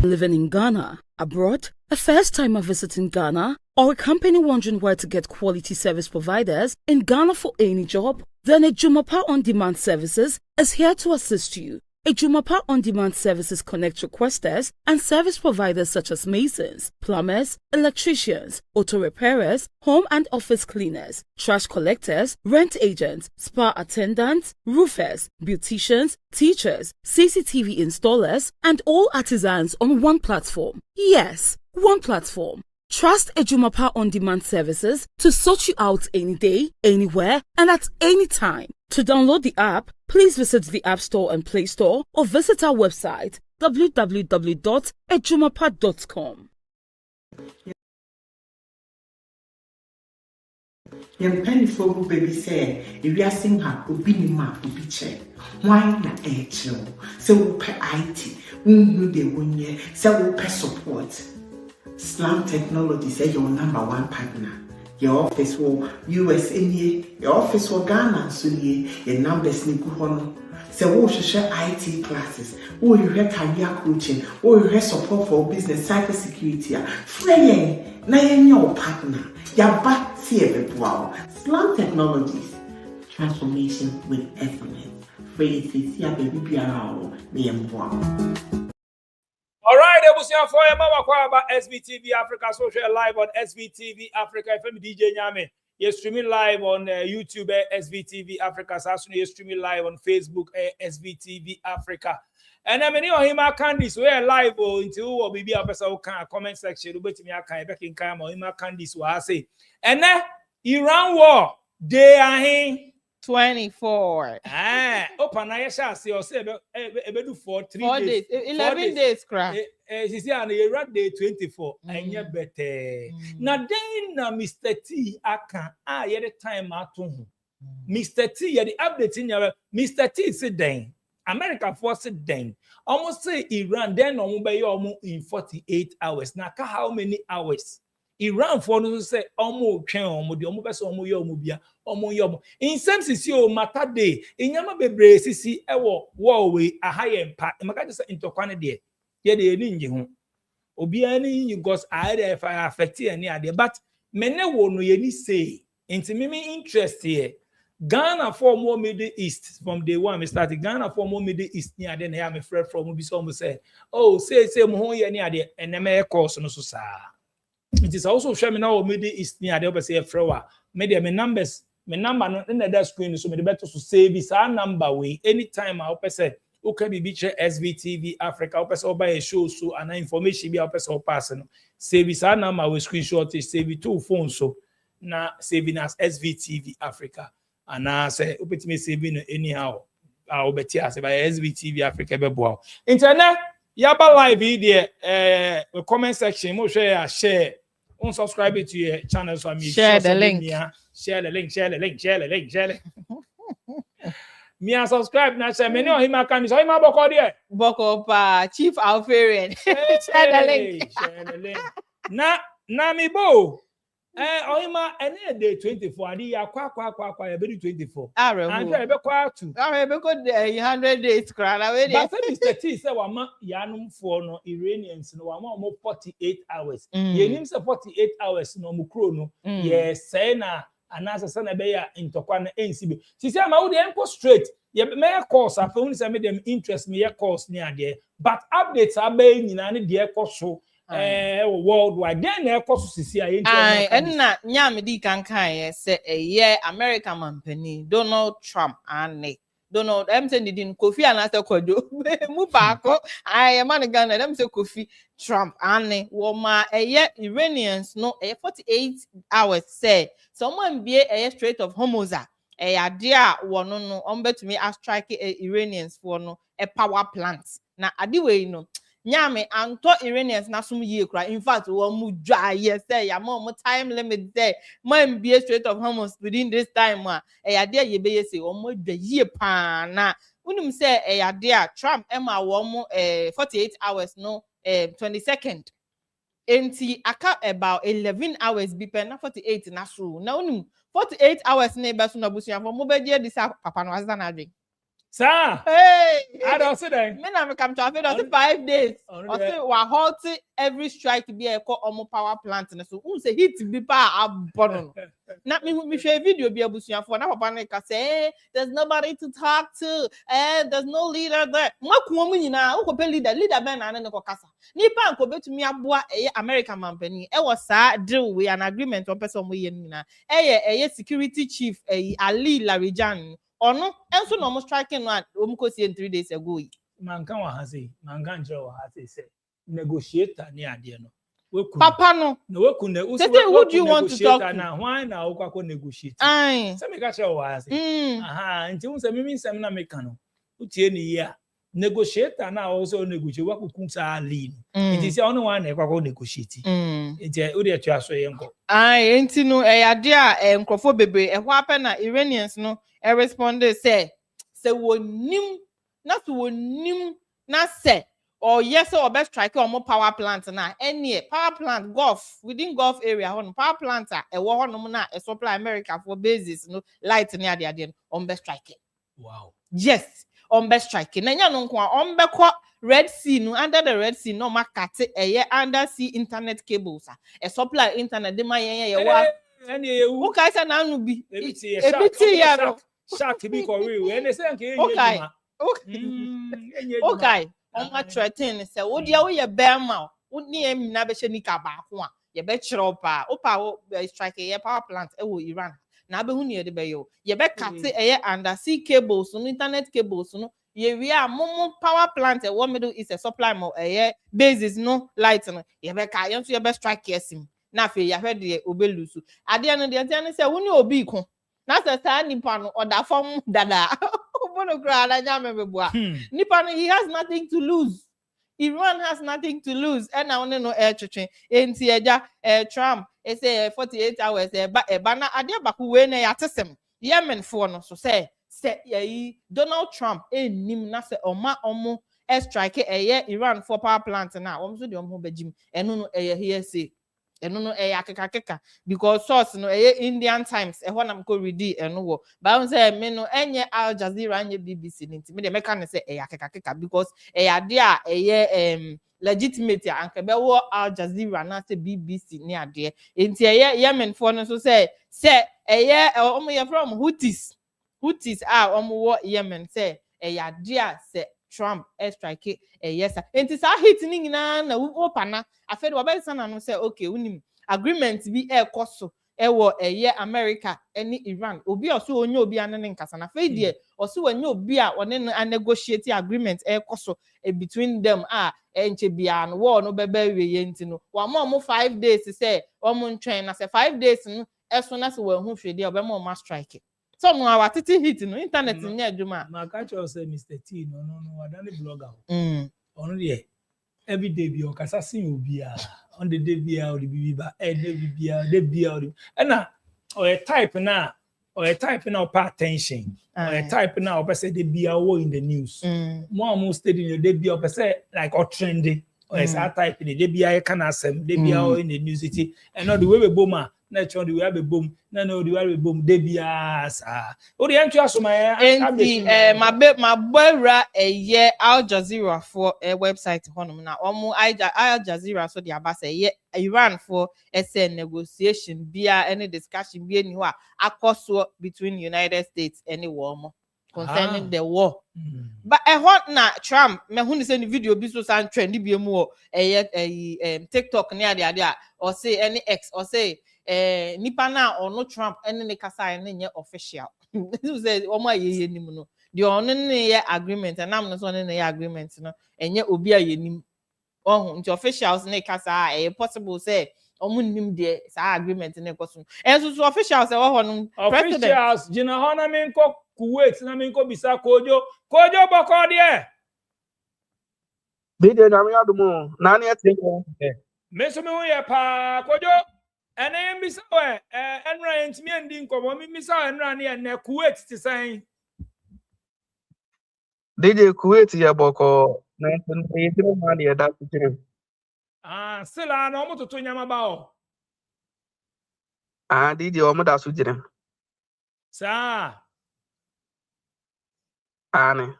Living in Ghana, abroad, a first-timer visiting Ghana, or a company wondering where to get quality service providers in Ghana for any job, then Ejumapa On Demand Services is here to assist you. Ejumapa On Demand Services connect requesters and service providers such as masons, plumbers, electricians, auto repairers, home and office cleaners, trash collectors, rent agents, spa attendants, roofers, beauticians, teachers, CCTV installers, and all artisans on one platform. Yes, one platform. Trust Ejumapa On Demand Services to sort you out any day, anywhere, and at any time. To download the app, please visit the App Store and Play Store or visit our website www.ejumapa.com. Young penny for who baby say, if you are seeing her, will be in my picture. Why not HL? So we'll pay IT, whom they win ye, so we'll pay support. Slam Technology say your #1 partner. Your office will US in ye, your office will Ghana, so ye, your numbers ni kuhono. So we'll share IT classes, we'll hear career coaching, we'll hear support for business, cybersecurity, free na your partner. Yaba see wow. Slam Technologies, transformation with excellence. Free see baby biara me wow. All right, Ebusia for your mama about SBTV Africa social live on SBTV Africa. FM DJ Nyame, you're streaming live on YouTube SBTV Africa. Sasuni, you're streaming live on Facebook SBTV Africa. And I mean, you know, Candice, we're live into what we be a person comment section. But me, I can't back in camera. Him Candice, what I say. And then Iran war, they are here. 24. Open I shall see or say do for 4 days. 11 days, crap. She said, and you read day 24. And you better. Now, then, Mr. T, I can, the time at home. Mr. T, the update in your Mr. T said, then America force it then. Almost say Iran, then on in 48 hours. Now, how many hours? Iran for no say omo twen omo de omo pese omo ye omo bia omo ye omo in sense sisi o matter day enyama bebre sisi ewo war we ahaye mpa maka just intokwane de ye de eni nje ho obi ani because I dey affect any ade but mene wo no ye ni say into me interest here Ghana for more Middle East from day one me started Ghana for more Middle East ni ade na ya me friend from bi so mo say oh say mo ho ye ni ade eneme course no so sa. It is also showing now Middle East near the opposite flower. Maybe my number no in the screen so me better to save this number way anytime I say okay be SVTV Africa opposite buy a show so and information be opposite person save this number we screenshot it save it two phones so now saving as SVTV Africa and I say opet me saving anyhow I will bet you as by SVTV Africa be wow internet yaba live here the comment section mo share unsubscribe to your channel so share the link. Share the link. Me subscribe na share me no him can so him boko there. Boko pa Chief Alfarian. Share the link. Na mi bo. Ohima ene day 24 adi ya kwa ya be 24. And e be kwa 2. E be go 100 days kra na we dey. But Mr. T say wa ma yanum for no Iranians no wa ma 48 hours. Ye nim say 48 hours no mu kro no. Yes say na anasa say na be ya intokwa na ensibe. Si say ma wo dey enko straight. Ye me course afa uni say me dem interest me ye course ni ade. But updates abe nyina ne de ekoso. Worldwide then e koso sisi aye na nyame di kankan say ye American company Donald Trump and Donald didn't Kofi and after Kodo mu baako I man Ghana them say Kofi Trump and woman ye Iranians no 48 hours say someone be a Strait of Hormuz dia wono no ombetumi a strike Iranians for no a power plant na adiwe no Nyame anto Iranians na sum ye kra in fact wo mu dwa ye say ya mo time limit there man be Strait of Hormuz within this time ya there ye be say wo mo dwa ye pa na unum say ya there Trump ema wo mo 48 hours no 22nd enti aka about 11 hours be pen na 48 na so na unum 48 hours na be so na busuan for mo be dia this papa no azana adwen Sir, Hey, I don't say that. me na me come to after 5 days. On Or the- say we halt every strike be a call omo power plant so who say hit be pa abono. Na me share video be abusuafo na papa na ka say there's nobody to talk to and there's no leader there. Mo ko mu nyina wo ko pe leader ben na ne ko kasa. Nipa nko betumi aboa American company e was sa deal we an agreement on person mo ye nyina. Eye security chief Ali Larijan ono enso no mo striking one o ko see 3 days ago. Man can wa say, man can draw wa say negotiator ni ade no. Papa no. No we kun who do you want to talk to? Na why na wo kwa negotiate. Aye. Say me ka tell wa say. Aha, nti wo say me nsem na me kan no. Utie ni ya. Negotiator na also negotiate wa kukun sa lean. It is only one na kwa negotiate. Nti wo dey tua so yenko. Aye, enti no ade a nkrofo bebre e ho ape na Iranians no e respond say wonim na say or yes or best strike or more power plant na any power plant Gulf within Gulf area hon power plant e wo honom na e supply America for bases no light near the on best strike. Wow. Yes, on best strike. Na nya no nko on be ko Red Sea no under the Red Sea no makate under sea internet cables e supply internet de ma ye wa who kai say na no bi ebiti ya no shark bi ko real and say nke enye ma okay on ma threaten say wo dia wo ye bema wo ni em na be shenika ba ko a ye be kire pa wo strike ye power plant e wo Iran na be hu ni ye de be yo ye be kate under sea cables no internet cables no ye we are momo power plant e wo middle is a supply mo bases no light no ye be ka ye so ye be strike yesim na fe ya hwe de obelusu ade no de ante say wo ni obi ko na say sa nipa no oda fom dada obono kra na nya me bua nipa no he has nothing to lose. Iran has nothing to lose and now no air twetwe enti eja Trump e say 48 hours e ba na ade ba ku we na ya tesem Yemen for no so say Donald Trump nim na say omo strike Iran for power plant na so de omo begim eno no here say eno no akeka because source no Indian Times ho na mko read eno wo ba say me no enye Al Jazeera anye BBC nti me de meka ne say akeka because ade a legitimate anke be wo Al Jazeera na say BBC ni ade nti Yemen for no so say omo ye from Houthis omo wo Yemen say ade a say Trump strike yes enti sa hit ni nyina na wo pana afede wo be sana no say okay unim agreement bi koso wo America any Iran obi oso onye obi anene nkasa na fe die oso wanye obi a one no negotiate agreement koso between them enche bia no wo no bebe we yenti no wa mo 5 days say omo ntwen na say 5 days no eso na say wo hu hwede obe mo strike. So no our titi hit no internet nya adwuma ma ka cho say Mr. T no wadani blogger ono de every day bi o kasa sin obi on the day bi o bi ba de bi o na o type na pay attention or type na o person de bi o in the news more studying the bi o person like or trendy or type de bi can asem de bi o in the news city and not the way we boma na chon the way be bom na no the way be bom de bia sa o de antu asoma ma bora Al Jazeera for a website honom na omo Al Jazeera so the abasa Iran for negotiation bia any discussion bia ni ho akoso between United States and war concerning the war but na Trump me hu ni say the video bi so san trend bi mu TikTok ni ade or say any X or say nipa na ono Trump ene ne kasa ene nye official this say omo ayeye nim no the ono ne ye agreement and am no so ne ye agreement no enye obi ayenim ohun nti officials ne kasa possible say omo nim de sa agreement ne koso enso so officials e wo no president officials jina ho na me nko Kuwait na me nko bisa kojo boko de Bide na me adumo na na ete me so me hu ye pa kojo ene mbisa we enra ntimi andi nkomo mi mbisa enra ne na Kuwait ti san DJ Kuwait ya boko na ete ma de da tire sila na omo toto nyama ba o DJ omo da su jire sa Ane.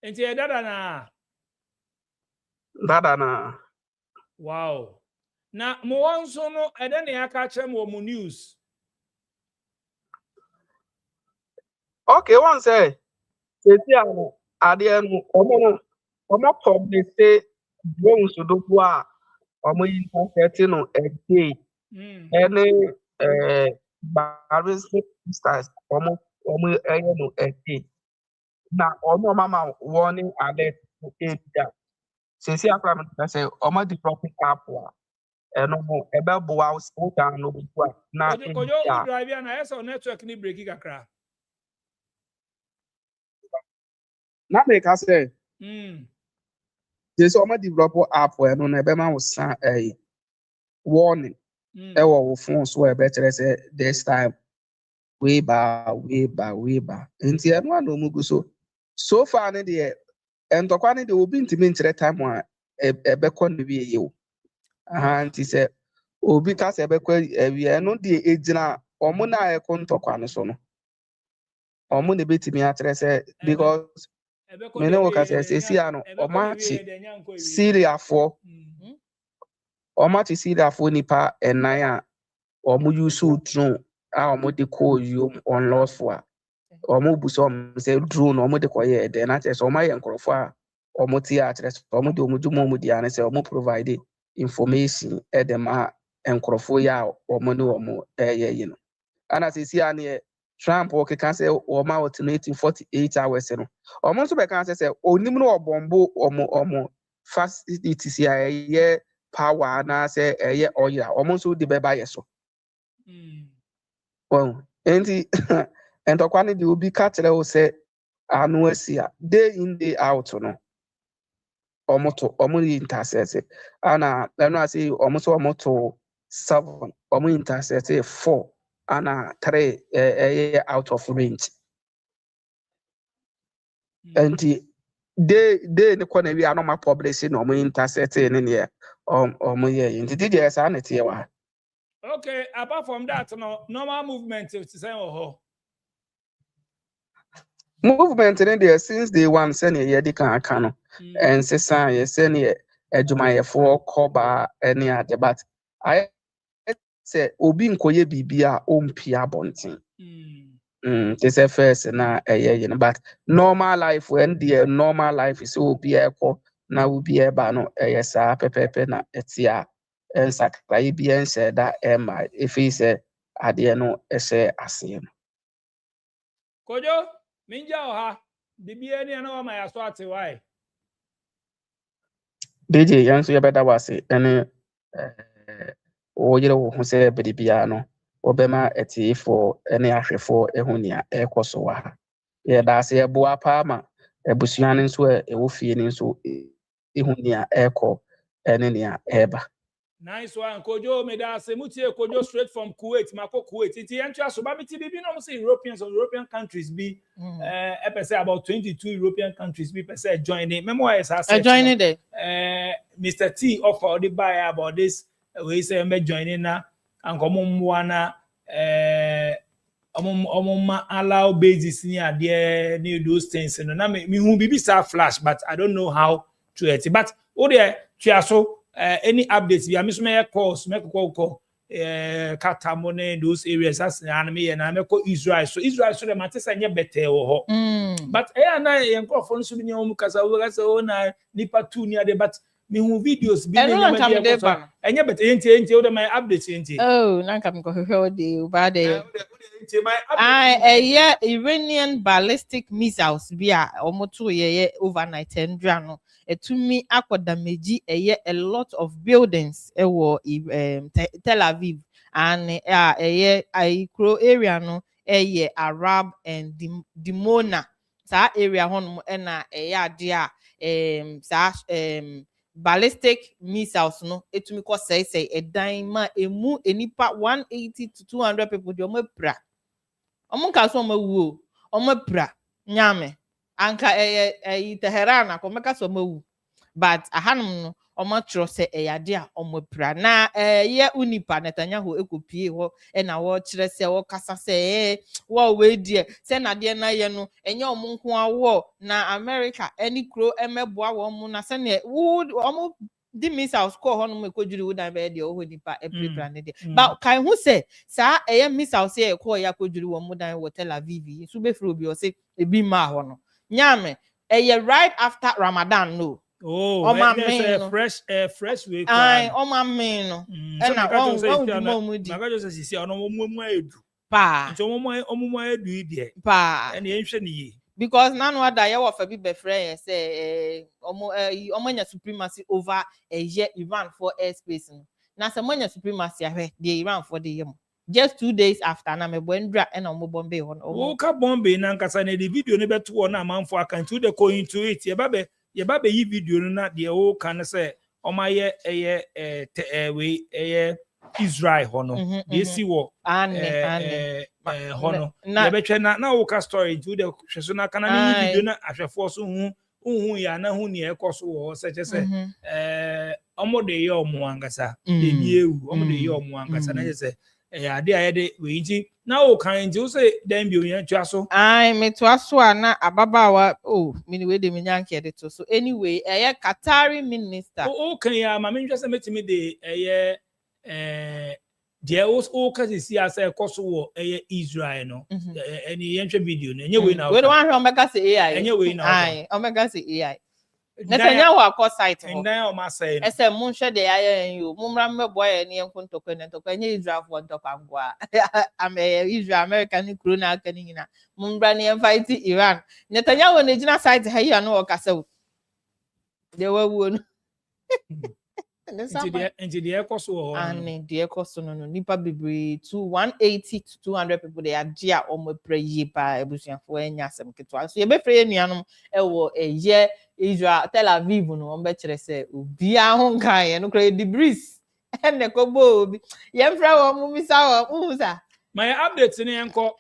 Enti e dada na. Dada na. Wow. Na mo wonso no e de na aka kire mo news. Okay, one say. Sesi ano ade no omo publish drones do a omo intercept no a day. Any ballistic missiles omo ɛyɛ no a day. Na omo mama warning alert to area. Sesi akora me say omo developing app a ɛno no ebe boa wo down no bu a na Kojo u drive na esa network ni break kakra. na make I say sesi omo develop app ɛno no ebe ma wo san warning ɛwɔ wo phone so ebe kyerɛ sɛ this time way back. Nti ɛno a na ɔmo gu so far ne deɛ ntɔkwa ne deɛ obi ntumi nkyerɛ time a ɛbɛkɔ ne wie o. Nti sɛ obi ka sɛ ɛbɛkɔ awie ɛno deɛ egyina ɔmo na ɛkɔ ntɔkwa no so no ɔmo na ebetumi akyerɛ sɛ because me ne wo ka sɛ sesi ano ɔmo akyi Syriafoɔ nipa ɛnan a ɔmo use drone a ɔmo de kɔ yom unlawful a ɔmo bu sɛ drone ɔmo de kɔyɛ ɛdɛ na kyerɛ sɛ ɔmo ayɛ nkorɔfo a ɔmo te a kyerɛ sɛ ɔmo de ɔmo dwuma ɔmo di ane sɛ ɔmo provide information ɛde ma nkorɔfo yɛ a ɔmo ne ɔmo ɛyɛ yi no ana sesi aneɛ Trump ɔkeka sɛ ɔmo alternating 48 hours no ɔmo nso bɛka sɛ onim no ɔbɔmbo ɔmo facilities a ɛyɛ power na sɛ ɛyɛ oil a ɔmo nso de bɛba yɛ so. Well, enti ntɔkwa ne de obi ka kyerɛ wo sɛ ano asi a day in day out no ɔmo intercept ana ɛno ase ɔmo so ɔmo to 7 ɔmo intercept 4 ana 3 ɛyɛ out of range. Enti day ne kɔ na wi anoma publish na ɔmo intercept ne ne ɔmo yɛ nti deɛ saa ne teɛ wa. Okay, apart from that, no normal movement is the same or Movement in there since day one, send a yedi can and say, send a adwumayɛfoɔ kɔba any other, but I say, Obi nkoye bibia ompia bonting. This is first na but normal life when the normal life is obi eko na obi eba no sa pepepe na etia and sakrai bi en said that if he said ade no ese ase no. Kojo minja oha bibia ni na wa ma yaso ate why DJ yanso yebeda wase ene oyere wo ho se bedibia no obema etiefo ene ahwefo ehunia ekoso wa ha ye da se eboa pa ma ebusua ne nso ewo fie ne nso ehunia eko ene nia eba. Nice one, Kojo. Me da se mutie Kojo straight from Kuwait. Mako Kuwait. Iti entry so baby TB no say Europeans or European countries be say about 22 European countries be say joining. Memoir is joining there. Mr. T offer the buy about this. We say me joining na and come mwana allow basis near there near those things. No na me who be flash, but I don't know how to it. But oh there, so any updates we are miss me calls make call Katamone those areas as enemy and I make Israel so the matter say better or but na enko phone so ni omu kasa wo kasa o na nipa tu ni ade but me hu videos bi na enye better enti o my updates enti na kam ko hwehwe o de ba de Iranian ballistic missiles bi a omoto ye overnight ndra no etumi akodameji a lot of buildings ewo Tel Aviv and Ikro area no Arab and Dimona sa area hon na ade a ballistic missiles no etumi ko say edan ma emu enipa 180 to 200 people de omapra omunka so omawu omapra nyame anka Tehran akomeka so omawu but ahanum no omo tro se eyade a omo pra na ye unipa Netanyahu ekopie ho e na wo kire se wo kasa se wo we die se na de na ye no enye omo nko awo na America any kro emeboa wo mu na se ne wo omo di missiles call ho no me kodwiri wo dan be de o ho nipa e prepare ne de but kan hu se sa missiles e call ya kodwiri wo mu dan wo Tel Aviv so be free obi o se ebi ma ho no nyame right after Ramadan no. Oh, there's a fresh way. My man no. And I just say edu. Pa. So edu there. Pa. And the because none other you of a be friend say omo supremacy over Iran for airspace no. Na se monya supremacy ahwe the Iran for the yam. Just 2 days after na me bondra and omo bombe ho. O ka bombe na nkasa na the video ne beto na amanfo aka nti de ko into it ye ba be yi video no na de o kan say omaye we Israel ho no de si wo ho no ye betwe na o ka story nti de hweso na kana na yi video na ahwefo so hu ya na hu ne ekoso wo se che se omo de ye omo angasa de bi ewu omo de ye omo angasa na je se ade ayede we nti na o kan nti o say dem bi oyan twa so me twa so na ababawa me we de me nyanke de to so anyway Qatari minister o kan ya ma me ntwa se metimi de de o ka si asa ekoso wo Israel no eni yentwa video no enye we na we don't want omega say AI enye we na omega say AI Netanyahu akọ site ho ndan o ma say no ese mun hwe de ayen yo mumra mmebo ye ne enkontokwe ne ntokwe nye Israel for ntokwa ngwa Israel America ni kuro na aka ni nyina mumra ne fight Iran Netanyahu ne gina site ha ya no okasa wo de wawu no nti de ekoso ho and de ekoso no nipa bebre 180 to 200 people they are dia omo prayer pa ebusuafo anya asem ketwa so ye be free nuanom ewo Israel Tel Aviv no on be kire se obi ahon kan ye no kra debris ene ko bo obi ye mfra wo mu misa wo musa my update ni enko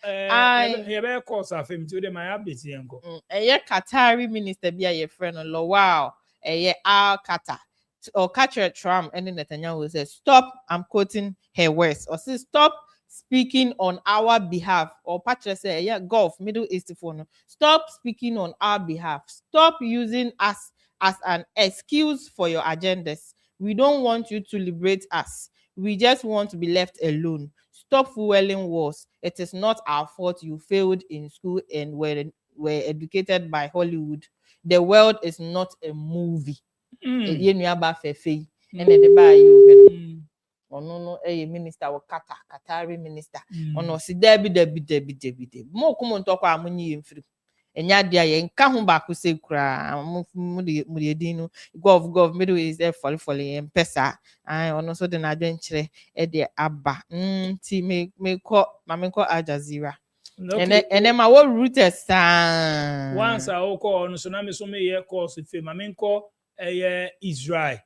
ye be course afem ti o de my update ni enko Qatari minister bia ye friend no lo wow Al Qatar or catcher Trump and Netanyahu says stop, I'm quoting her words, or say stop speaking on our behalf, or Patrick say Gulf Middle East phone, stop speaking on our behalf, stop using us as an excuse for your agendas. We don't want you to liberate us, we just want to be left alone. Stop fueling wars. It is not our fault you failed in school and were educated by Hollywood. The world is not a movie. Ye nua ba fefe ene de ba yi o ono no minister wo Qatari minister ono si dabi mo komo ntokwa amunyi mfiri enya dia ye nka ho ba ko se kura mu de din no gov Middle East fall empesa ono so de na adwenkyere de aba ti me ko Al Jazeera ene ma wo routers once I call on so na me so me ye course fe ma me ko Israel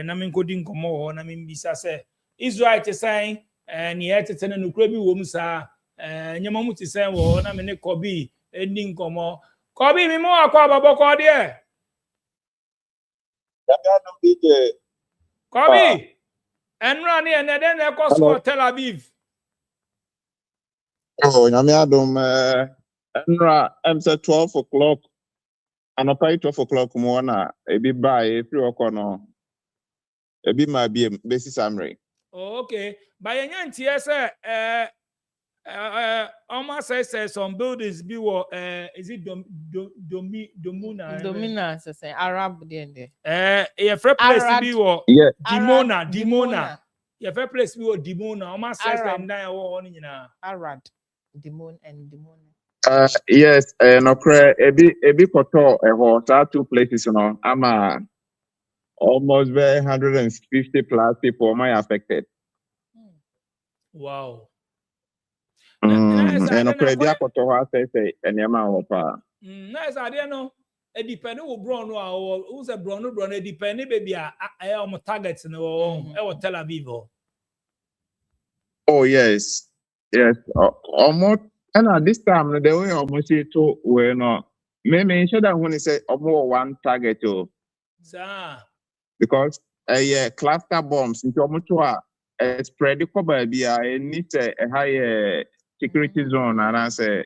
na me nkodi nkomo ho na me mbisa se Israel te san ne ye tete na nukura bi wo mu sa nyema mu te san wo na me ne kobi eni nkomo kobi mi mo akwa baboko de kobi enra ne ene de na ekoso Tel Aviv nyame adom enra say 12 o'clock and up 12 o'clock more na ebi by 3 o'clock no ebi ma bi basis amre okay by nyantie say almost say some buildings be is it domina say Arab there your first place be Dimona your first place be Dimona almost say ndan wo on nyina Arad Dimon and Dimona yes no cre ebi koto so 2 places no ama almost 150 plus people might affected. Wow. And no cre dia koto ho say enema ho pa nice idea no e depend wo bro no who say bro no e depend baby am target no e Tel Aviv. Oh yes almost and at this time the way almost to we no me sure that when he say one target sir because cluster bombs into omuto a spread the cover be a need a high security zone and as a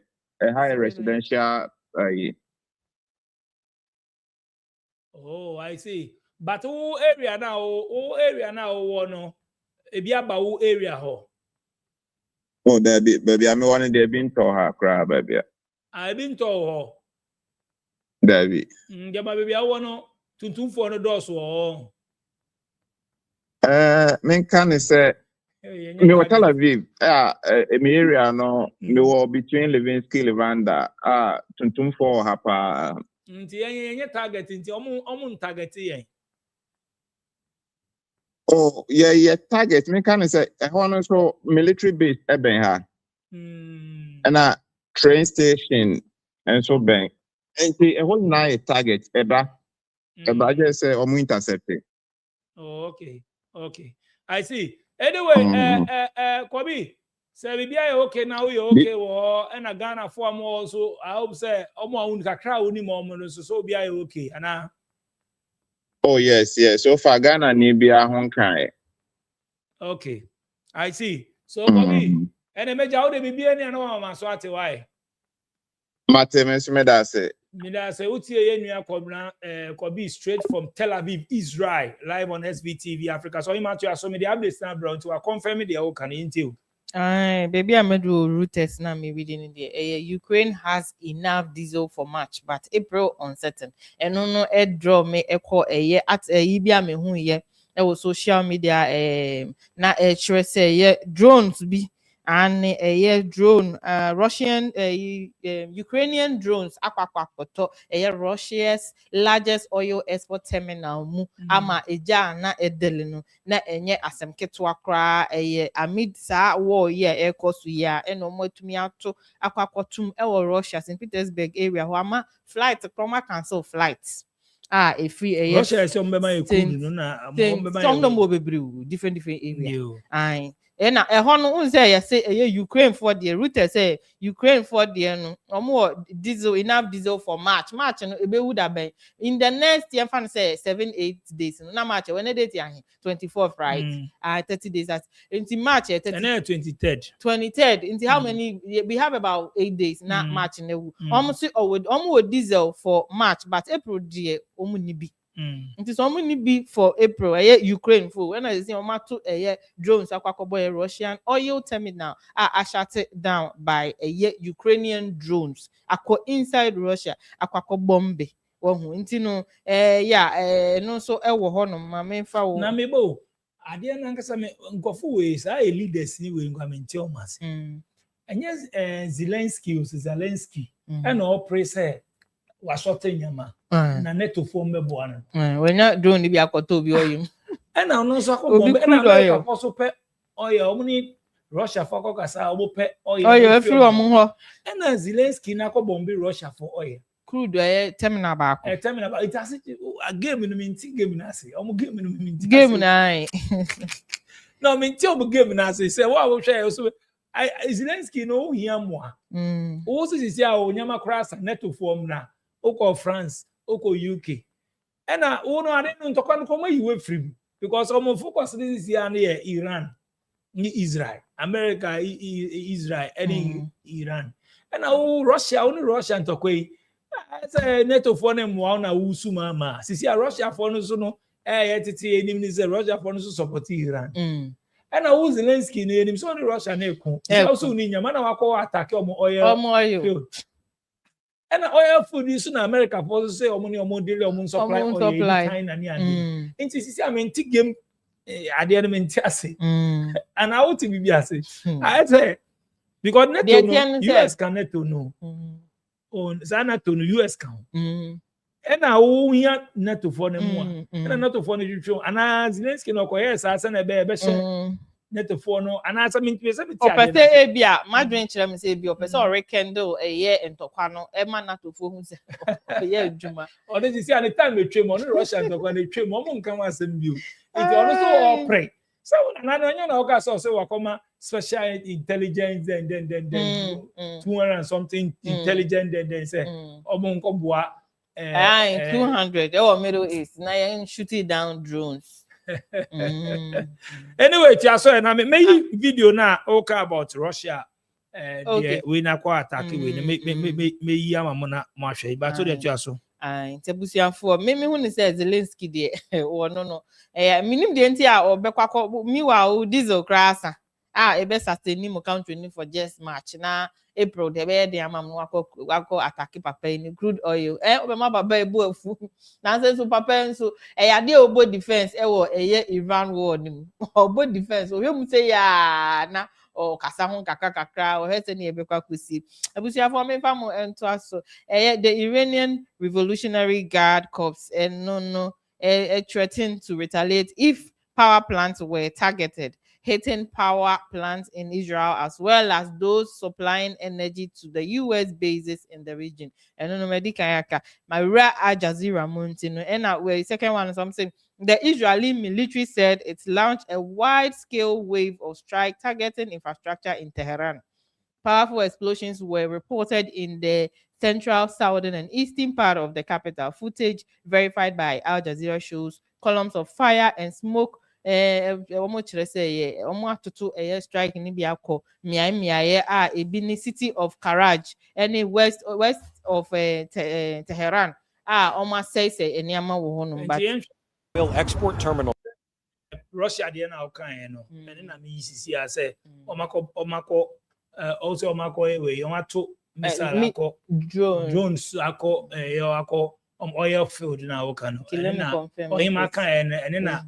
high residential Oh, I see. But who area now? No. Ebi aba who area ho. Oh, there be baby. I mean, one day been to her crab, baby. I been told ho. There be. Jama baby, I wanna tuntum for no doors wo. Me can say me wa Tel Aviv. Me area no me wa between Levinsky Levander. Tuntum for hapa. Nti yenye target nti omu target yen. Oh, yeah, target. Me can say one so military base eben ha. And a train station and so bank. And a whole night target eba just say omu intercepted. Oh, okay. I see. Anyway, Kobi, say we be okay now. We okay. And a Ghana form also. I hope say omo unika crowd ni mo so be okay. Ana. Oh yes. So far Ghana ni be a honkai. Okay, I see. So Kobi, and a major how they be any no ma so ate why. Mate me da say. Me da say utie yenua Kobna Kobi straight from Tel Aviv, Israel, live on SVTV Africa. So him to so me the updates now bro to confirm the whole can into. Baby, I'm do Reuters now. Me reading the Ukraine has enough diesel for March, but April uncertain. And no draw me echo a year at a ibia me who ye. Was social media na say drones be and a drone Russian Ukrainian drones akwakoto Russia's largest oil export terminal mu ama eja na edelinu na enye asem ketwa kra amid sa war ye ekosu ya eno motumi ato akwakotum Russia St. Petersburg area ho ama flight chroma cancel flights. Free Russia is some bema ekuru no na some no more different area. And no say Ukraine for the router say Ukraine for the no more diesel enough diesel for March no ebe would have been in the next year fan say 7-8 days no na March when date 24th right 30 days at into March 23rd into how many we have about 8 days not March in the almost diesel for March but April dear omunibi. It is only be for April. Ukraine for when I see drones akwakobo Russian oil terminal are shut down by Ukrainian drones. Akwa inside Russia akwako bombe. Wohu nti no no so ewo ho no ma memfa wo. Na mebo ade na nkasa me nkofo we sa leaders ni we ngwamenti o mase. Enye Zelensky and all praise washote nyama na netofo mbebo na wenya drone bi akoto bi oyim e na no so akobombe e na America for so pe oya omni Russia for kokasa obo pe oya free omo ho e na Zelensky na akobombe Russia for oya crude terminal ba ko terminal ba it has a game no minti game na say omo game no minti game na no minti omo game na say wa wo hwe so Zelensky no hia mo wo so sisi a onyama krasa netofo na oko France, oko UK. And I didn't talk on come you free because some focus this year near Iran, Israel, America, Israel, and Iran. And now Russia, only Russia and Tokwe. It's a NATO for them one usuma. Sisi Russia for no so no Russia for no support Iran. And now Zelensky name so Russia ne ko. Also ni nyama na wako attack oil. And oil food is in America for say omo daily omo supply oil China ni ande. Nti sisi amenti game ade na menti ase. And I want to be ase. I say because NATO no US can NATO no. On NATO no US can. And I wo hia NATO for them one. And NATO for no twetwe. And Zelensky no ko yes ase na be she. Net for no and as I mean opese ebia madwen kire me say ebia opese o rekindle entokwa no e ma nato fo hu se adwuma o dey see any time we twem on Russia entokwa na twem o mo nkan asem bio it ono so all pray so na anya na oga so wakoma special intelligence then 200 and something intelligent then say o mo nko boa 200 or Middle East. Now you're shooting down drones. Anyway, so na me video na okay about Russia. Okay. We na kwa attack we me yi ama na mo ahwe ba to de tua so. Tebusiafo me hu ni say Zelensky de no minim de nti a obekwa mi wa diesel crasa ebe sustain mo country ni for just March na April de be de amam no wako attack papa ni crude oil obema baba ebu afu na say so papa nso ya de obo defense wo Iran war ni obo defense o yemu say ya na o kasa ho kakra o hese ni ebekwa kosi abusiafo me fa mo ento aso the Iranian Revolutionary Guard Corps threatened to retaliate if power plants were targeted, hitting power plants in Israel as well as those supplying energy to the US bases in the region. And no medikayaka my Al Jazeera Montino and second one is something the Israeli military said it launched a wide-scale wave of strike targeting infrastructure in Tehran. Powerful explosions were reported in the central, southern, and eastern part of the capital. Footage verified by Al Jazeera shows columns of fire and smoke. Strike in the city of Karaj, any west of Tehran. Almost says Oil export terminal. Russia dey na okan no and na me sisi say omako also omako we you want to missile ako drones ako ako oil field na okan no na oyima kan and na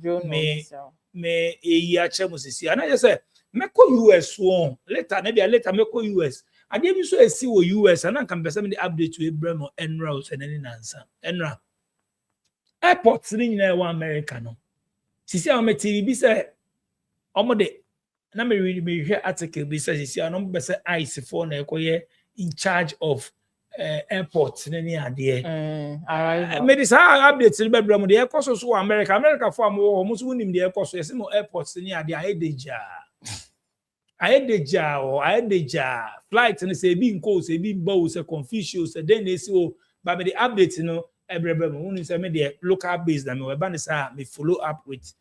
me eya che mo sisi and I just say meko US won later meko US ade bi so esi wo US and kan pese me the update to Abraham Enra and any nansa Enra airports ni na wa America no sisi a TV bi say omode na me read me hear article bi say sisi a no be say ICE for na ekoye in charge of airports ni ade me this update ni be bra mo de ekoso so America for am so nim de ekoso yesi mo airports ni ade ayedeja flight ni say bi nko say bi mba say Confucius say then they say but me the update no everybody who say me the local base that me we ban say me follow up with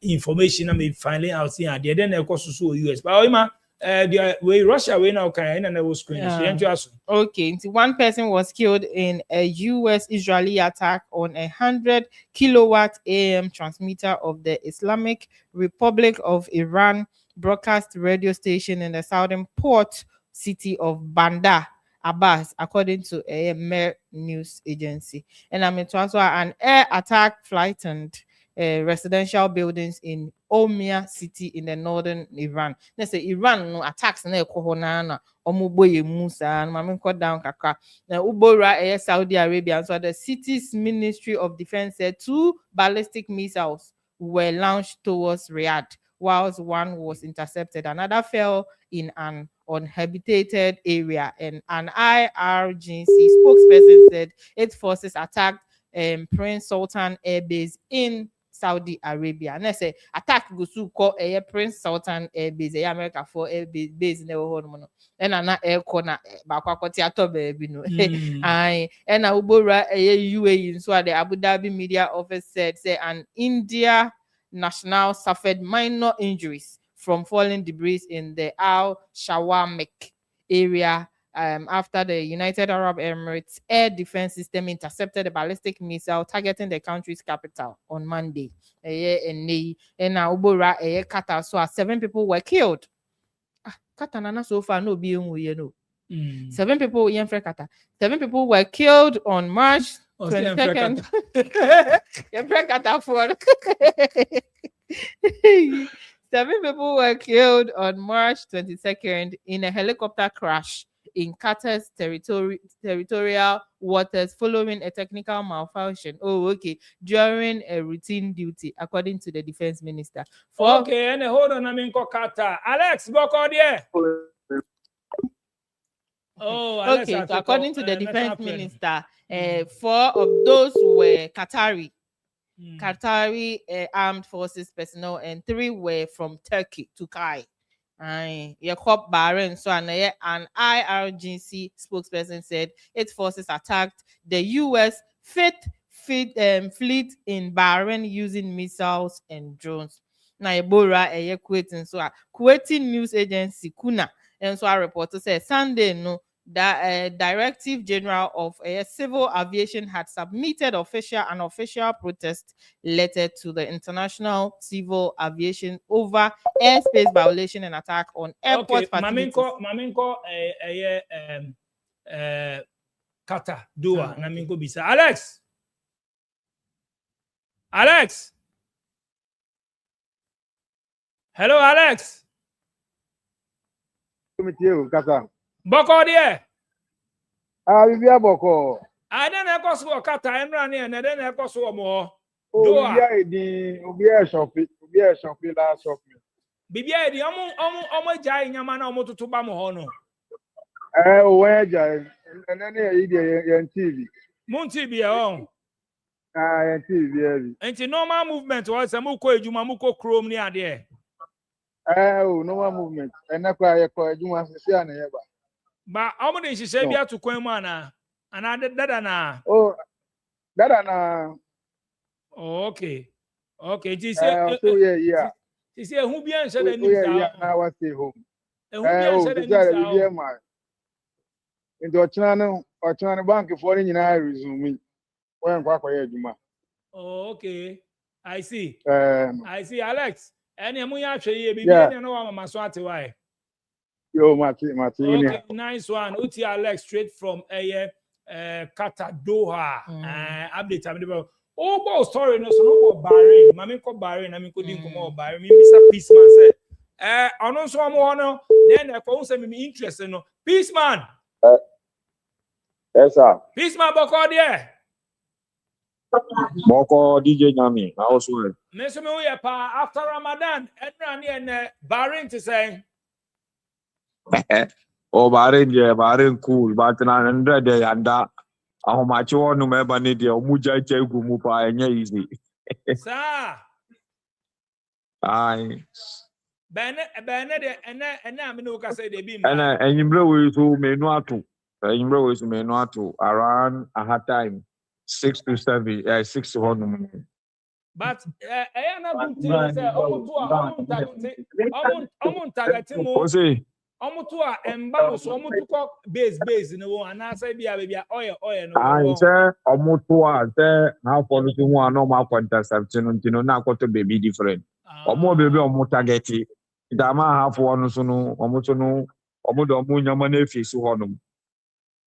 information and me finding out here there then of course so US but the way Russia we now can and was screen okay one person was killed in a US Israeli attack on 100 kilowatt AM transmitter of the Islamic Republic of Iran broadcast radio station in the southern port city of Bandar Abbas, according to a Mer news agency. And I mean, to also an air attack flightened residential buildings in Omia city in the northern Iran. They say Iran no attacks na ekohona omuboye musa and mama cut down kakra. Now Ubora Saudi Arabia. So the city's Ministry of Defense said 2 ballistic missiles were launched towards Riyadh, whilst one was intercepted. Another fell in an uninhabited area, and an IRGC spokesperson said its forces attacked Prince Sultan Air Base in Saudi Arabia. And I say attack go to call Prince Sultan Air Base, America for Air Base in the whole and an air corner bakwakoti baby no. And Ubora UAE so the Abu Dhabi media office said an India national suffered minor injuries from falling debris in the Al Shawamek area after the United Arab Emirates air defense system intercepted a ballistic missile targeting the country's capital on Monday. And now Ubora Qatar, so 7 people were killed. Qatar so far no being you know. 7 people in Qatar. 7 people were killed on March 22nd. 7 people were killed on March 22nd in a helicopter crash in Qatar's territorial waters following a technical malfunction. During a routine duty, according to the defense minister. And hold on, I mean Qatar. Alex, go there. So according to the defense minister, 4 of those were Qatari armed forces personnel, and 3 were from Turkey. Aye, Jacob Bahrain, so an IRGC spokesperson said its forces attacked the U.S. fleet in Bahrain using missiles and drones. Na Ebola Kuwait and so Kuwaiti news agency Kuna and so a reporter said Sunday no that Directive General of Civil Aviation had submitted an official protest letter to the International Civil Aviation over airspace violation and attack on airport facilities. Maminko Kata Doha Naminko Bisa. Alex. Hello, Alex. Boko there. Bibia Boko. I don't know so Kata Emrani and I don't know so more. Ubia shopping last shopping. Bibia di omo jai nyama na omo tutu ba mo ho no. Oweja and then you TV. Mun TV on. Yan TV. Enti normal movement was a muko ejuma muko chrome ni ade. Normal movement. And na kwa ejuma sisi ana yeba. Ba omo de hihye bia to kwan mu ana dada na. Oh, dada na. Oh, okay. Ji say yeah. She say who be answer the news. Yeah, now I stay home. Who be answer the news. Into Ochana bank for nyina resume. When kwa ejuma. Oh, okay. I see. I see, Alex. Any mu ya hwe ye bibia ne no wa mama so ate why. Yo, Mati. Okay, nice one. Uti Alex straight from Qatar Doha. Update am oh, story no so no Bahrain. Mami ko Bahrain, mami ko din ko Bahrain. Mi bisa Peaceman say. Ono so am ho no, then e ko say me interest no. Peaceman. Yes, sir. Peaceman boko there. Boko DJ Nyami, I also heard. Me so me we pa after Ramadan, enra ni en Bahrain to say. Oh, Bahrain cool, but na 100 day anda ahomachi wonu meba ni dia omuja chegu mu pa enye easy. Sir. Aye. Bene de ene amene uka say de bi ma. Ena enyimbre we so menu atu around a hard time 6 to 7 6 to 1. But na good thing say omo target mo omutu a emba so omutu ko base no ana say bia oye no. Ah say omutu a say how for no hu ana ma intercept no ntino na akoto baby different. Omo baby omo target dama half one so no omutu no omo do omo nyama na face ho no.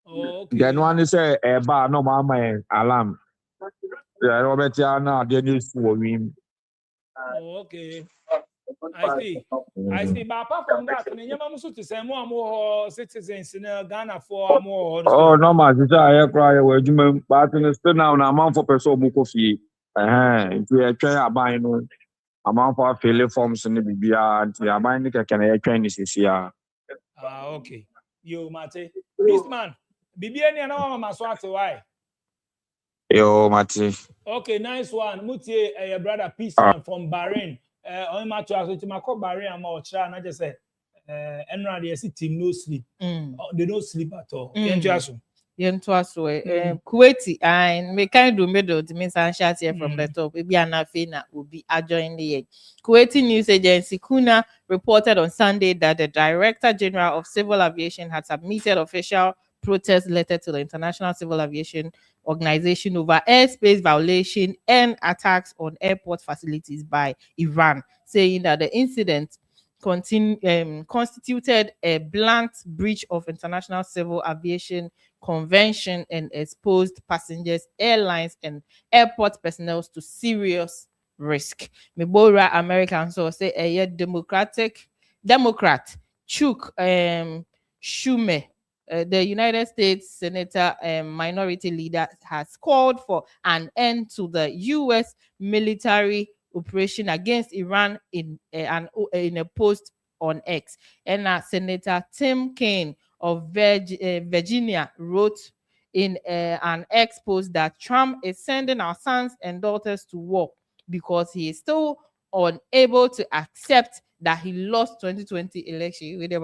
Okay. Then one say eba no ma alarm. Yeah, Robert na dey news for him. Okay. I see. But apart from that, nyama musu to say more citizens in Ghana for more. Oh, no, ma. This I cry. We do but in still now na amount for person mu coffee. If we try aban no amount for fill forms ni bibia anti aban ni keke na try ni sisia. Okay. Yo, Mate. Peaceman. Bibia ni na mama so ate why? Yo, Mate. Okay, nice one. Mutie your brother Peaceman from Bahrain. On my to aso ma ko Bahrain am o chira na just say enra dey see team no sleep. They don't sleep at all. Yentu aso Kuwaiti and me kind do middle to mean sunshine here from the top. Ebi anafe na obi adjoin the Kuwaiti news agency Kuna reported on Sunday that the Director General of Civil Aviation had submitted official protest letter to the International Civil Aviation Organization over airspace violation and attacks on airport facilities by Iran, saying that the incident constituted a blunt breach of international civil aviation convention and exposed passengers, airlines, and airport personnel to serious risk. Mebora American so say a Democrat Chuck Schumer, the United States Senator minority leader, has called for an end to the U.S. military operation against Iran in a post on X. And Senator Tim Kaine of Virginia wrote in an X post that Trump is sending our sons and daughters to war because he is still unable to accept that he lost 2020 election with them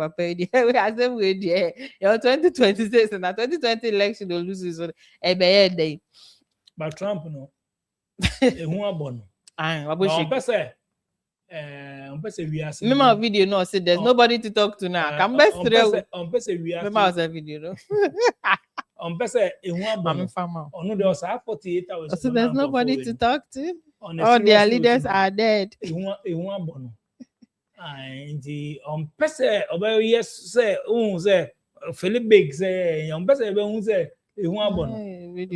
your 2026 and 2020 election will lose his own day. But Trump no who abon we are remember video no say there's nobody to talk to now come best we are remember video no who abon no there was 48 hours so there's nobody to talk to. All their leaders are dead. Who abon the person yes say Philip Big say person who say who abon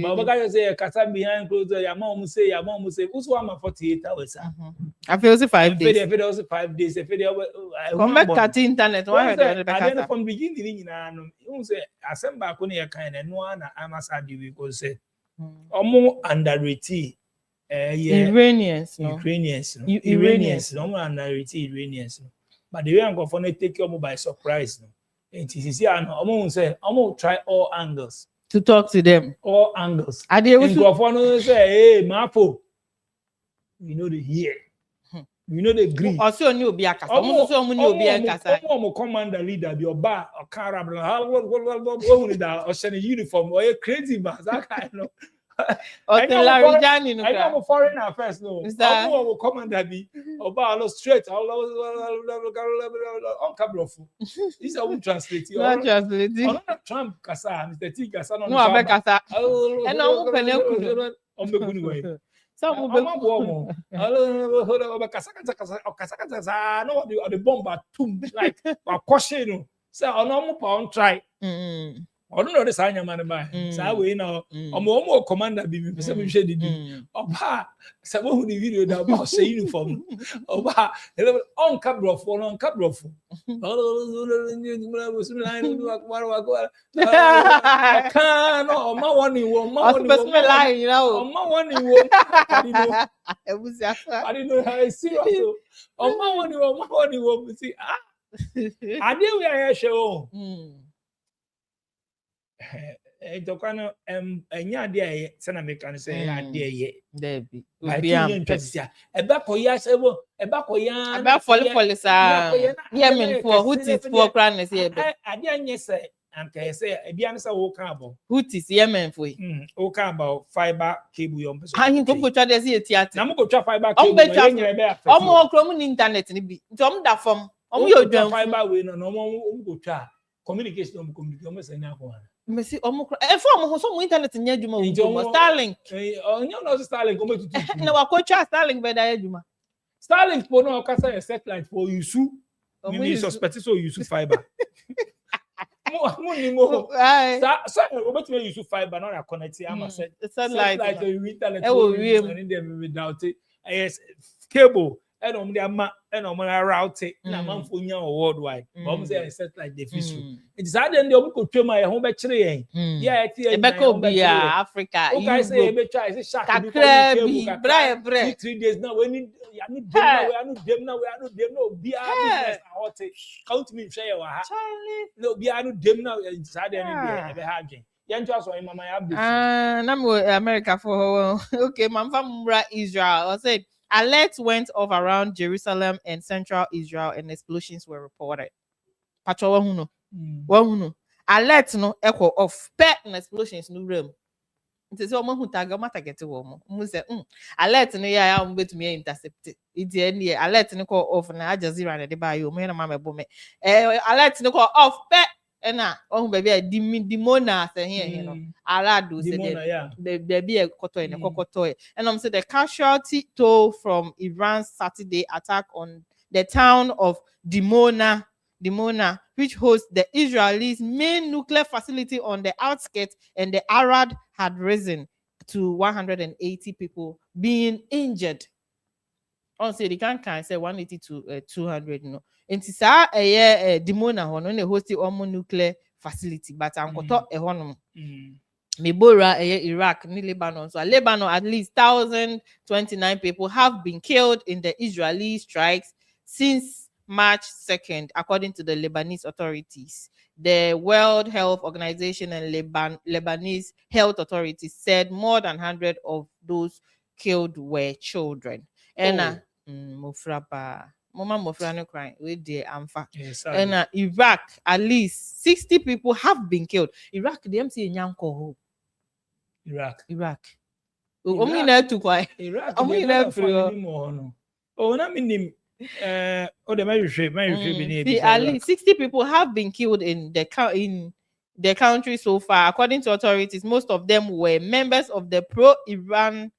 but guys say kasa behind closed door your mom say who's one 48 hours I feel 5 days I feel also 5 days I feel come back at internet I from beginning no who say assemble ko na kind no na amasa di we go say omo underrated Iranians no underrated Iranians no but the way I'm going to take you by surprise no and you see omo say omo try all angles to talk to them. All angles. Are they also say, hey, Mapo, we know the hear. We know the agree. Also, new be a casa. Commander leader, your bar or car, or send a uniform or a crazy bus. That kind of. I know foreign affairs, no. I'm commander be about straight. On Cabrofu. This I will translate. Not translate. Trump Casa, Mr. T. Casa. No, I bet Casa. And I'm open way. Some will be warm. Casa, no, the bomb at tomb like a caution. So, I'm not try. I don't know the sign of man by. So we know more commander be me say we share the oba say who the video that about say uniform oba on cabro for can no ma one you know ma one you I didn't know how serious ma one you see I did we are show Dokano enya de se na make an say ade ye debi obi am pesa eba koya sebo eba koya eba foli sa yemen for hutis for cranes here ade anye se anka say ebia ne say wo kan abo hutis yemen for wo kan abo fiber cable yo mpeso ahin ko twa de se theater na mo ko twa fiber cable ye nyere be afet omo okro mu internet ni bi nti omo da fom omo yo dwan fiber we no omo ko twa communication omo communicate omo se nya ko Messi omo e so mo internet nya djuma wo Starlink onyo no Starlink omo tutu na wa ko twa Starlink be da djuma Starlink for no kasa satellite for yusu me suspect so yusu fiber mo ni mo so omo tu yusu fiber na connect am satellite internet and them without it yes cable and on the ma and on route na man for nya worldwide but say satellite the fish it is hard dem go twem a ho be kire yen yeah e be ko bia Africa you guys say e be try say shark be bre 3 days now when ya no dem now we are no bia business hot count me share wa ha no bia no dem now it is hard dem e be hard yen to aso mama ya update na me America for okay man from Israel I said alerts went off around Jerusalem and central Israel and explosions were reported. Patrol wahuno. Alert no echo off. Pet and explosions no room. It is almost who tag get to woman. Say, alert no ya am bet me intercept. It's any alert no call off na Jazeera na de ba yo me na mama bome. Alert no call off pet na oh baby dimona say here no alado say the be a kotoy na kokotoy and say the casualty toll from Iran's Saturday attack on the town of Dimona which hosts the Israelis main nuclear facility on the outskirts and the Arad had risen to 180 people being injured. On say the can say 180 to 200 no enti sa Dimona ho no na hosti omo nuclear facility but ankoto ho no Mebora Iraq ni Lebanon so Lebanon at least 1,029 people have been killed in the Israeli strikes since March 2nd according to the Lebanese authorities. The World Health Organization and Lebanese health authorities said more than 100 of those killed were children. And mofra pa mama mofra no cry we dey amfa Yes, and Iraq at least 60 people have been killed. Iraq the MC nyanko Iraq omi na tu kwai Iraq omi na frio no oh na minim oh the see, at least 60 people have been killed in the country so far. According to authorities, most of them were members of the pro-Iran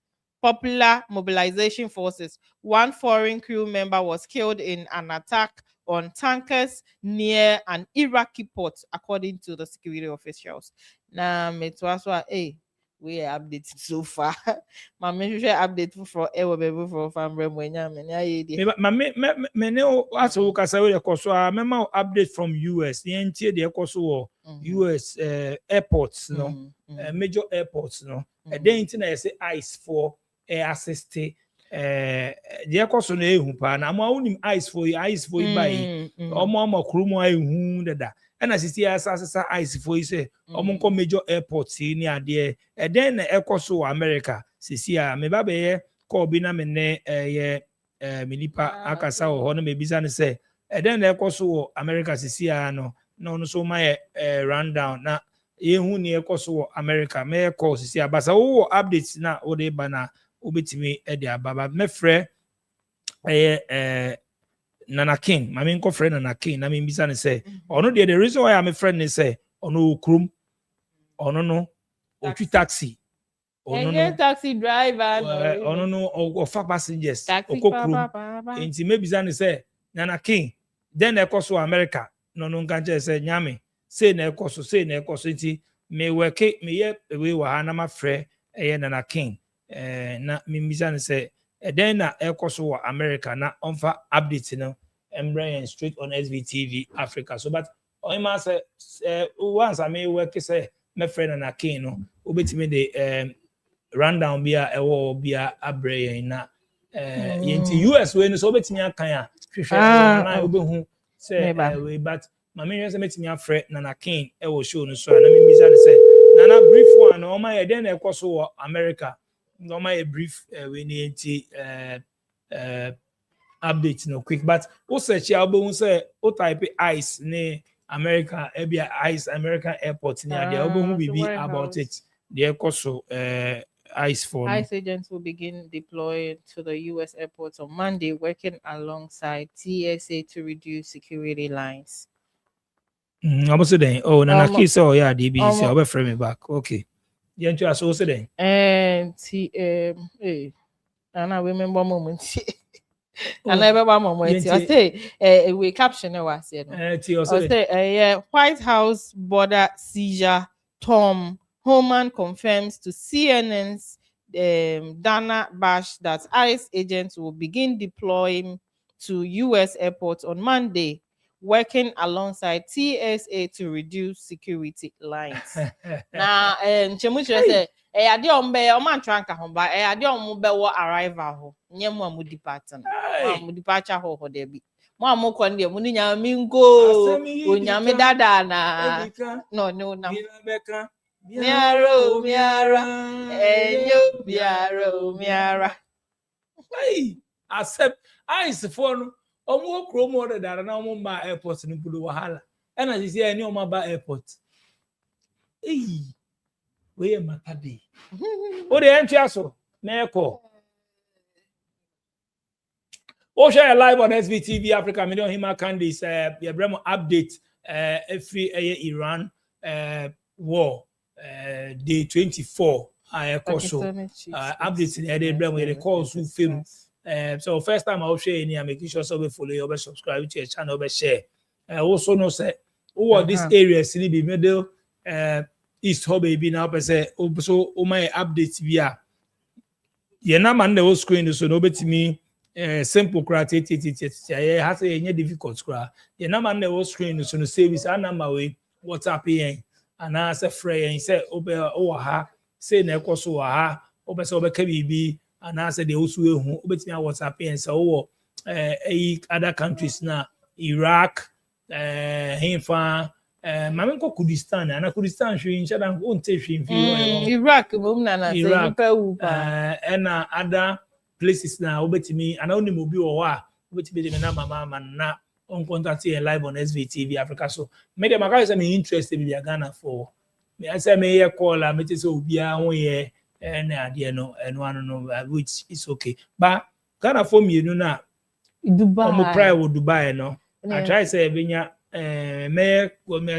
Popular Mobilization Forces. One foreign crew member was killed in an attack on tankers near an Iraqi port, according to the security officials. Now, we are updated so far. My major update for ever baby for family when me ne aso kasa we koso a mema update from US the entie de koso US airports no major airports no then na say ice for assist de koso na ehu pa na ma unim ice for by omo krumo ehu dada na sisi asasa ice for say omo nko major airports ni ade then na ekoso America sisi a me ba be call bi na me ne milipa akasa wo ho no mebisa ne se then na ekoso wo America sisi a no no so my rundown na yehu ni ekoso wo America me call sisi a basa wo updates na wo de ba na obetimi e de ababa me frɛ Nana King mami nko frɛ Nana King na me bisa ne se ono de the reason why am friend ne se ono okrum ono no otwi taxi ono no taxi driver no ono no ofa passengers okokrum enti me bisa ne se Nana King then ekoso America no nka se nyame say na ekoso enti me work me ye we wa ha na ma frɛ Nana King na me bisa ne se then na ekoso America na onfa update no embrace straight on SVTV Africa so but on ma say once I may work say my friend na King no obetimi de rundown bia ewo bia abrɛ na yenti US we no so obetimi akan a hwehwɛ na obehu say we but ma me say metimi afrɛ na King ewo show no so na me bisa ne say na brief one no ma ye den ekoso America no my brief we need update no quick but o search ya bo say o type ice ne America ebia ice American airport ne ade o bo bibi about it the ekoso ice for ICE agents will begin deploying to the US airports on Monday, working alongside TSA to reduce security lines. I'm saying Nana King say yeah DB say I'll frame me back okay. You also say then. And and I remember moment. And I remember moment. I say we caption it was said. I say White House border seizure. Tom Homan confirms to CNN's Dana Bash that ICE agents will begin deploying to US airports on Monday, working alongside TSA to reduce security lines. Now, Chemuche say, ade ombe o man tranka ho ba ade omo be wo arrival ho nyem amu departure amu departure ho de bi mo amukọ ndi mu ni nyame ngo onyame dada na no na miara enyo miara hey accept ice for no omo kromo de dada na omo ba airport ni budu wahala e na sisi eni omo ba airport hey we matade o de enti aso na eko o share live on SVTV Africa million hima candies your bremo update every Iran war day 24 so updates in the bremo the calls who film so first time I'll share any making sure so we follow you subscribe to your channel be share also know say over this area in the middle East Hub baby now per se so my updates via ye na man the screen so no betimi simple crate has a difficult scra ye na man the screen so no service anama we WhatsApp yen and answer frey and say obe ha say na ekoso ha obe say obe ka bibi and answer the also hu obetimi WhatsApp yen so other countries na Iraq himfa Mame ko Kurdistan na Kurdistan hwe nchada on te hwe mfi Iraq bom na say nipa wu pa na other places now obetimi and only mo bi wo a obetimi de na mama na on contact here live on SVTV Africa so me dem aka say me interested be Ghana for me I say me here call am me say obi a ho ye na ade no which is okay but Ghana for me na Dubai omo price wo Dubai no I try say benya me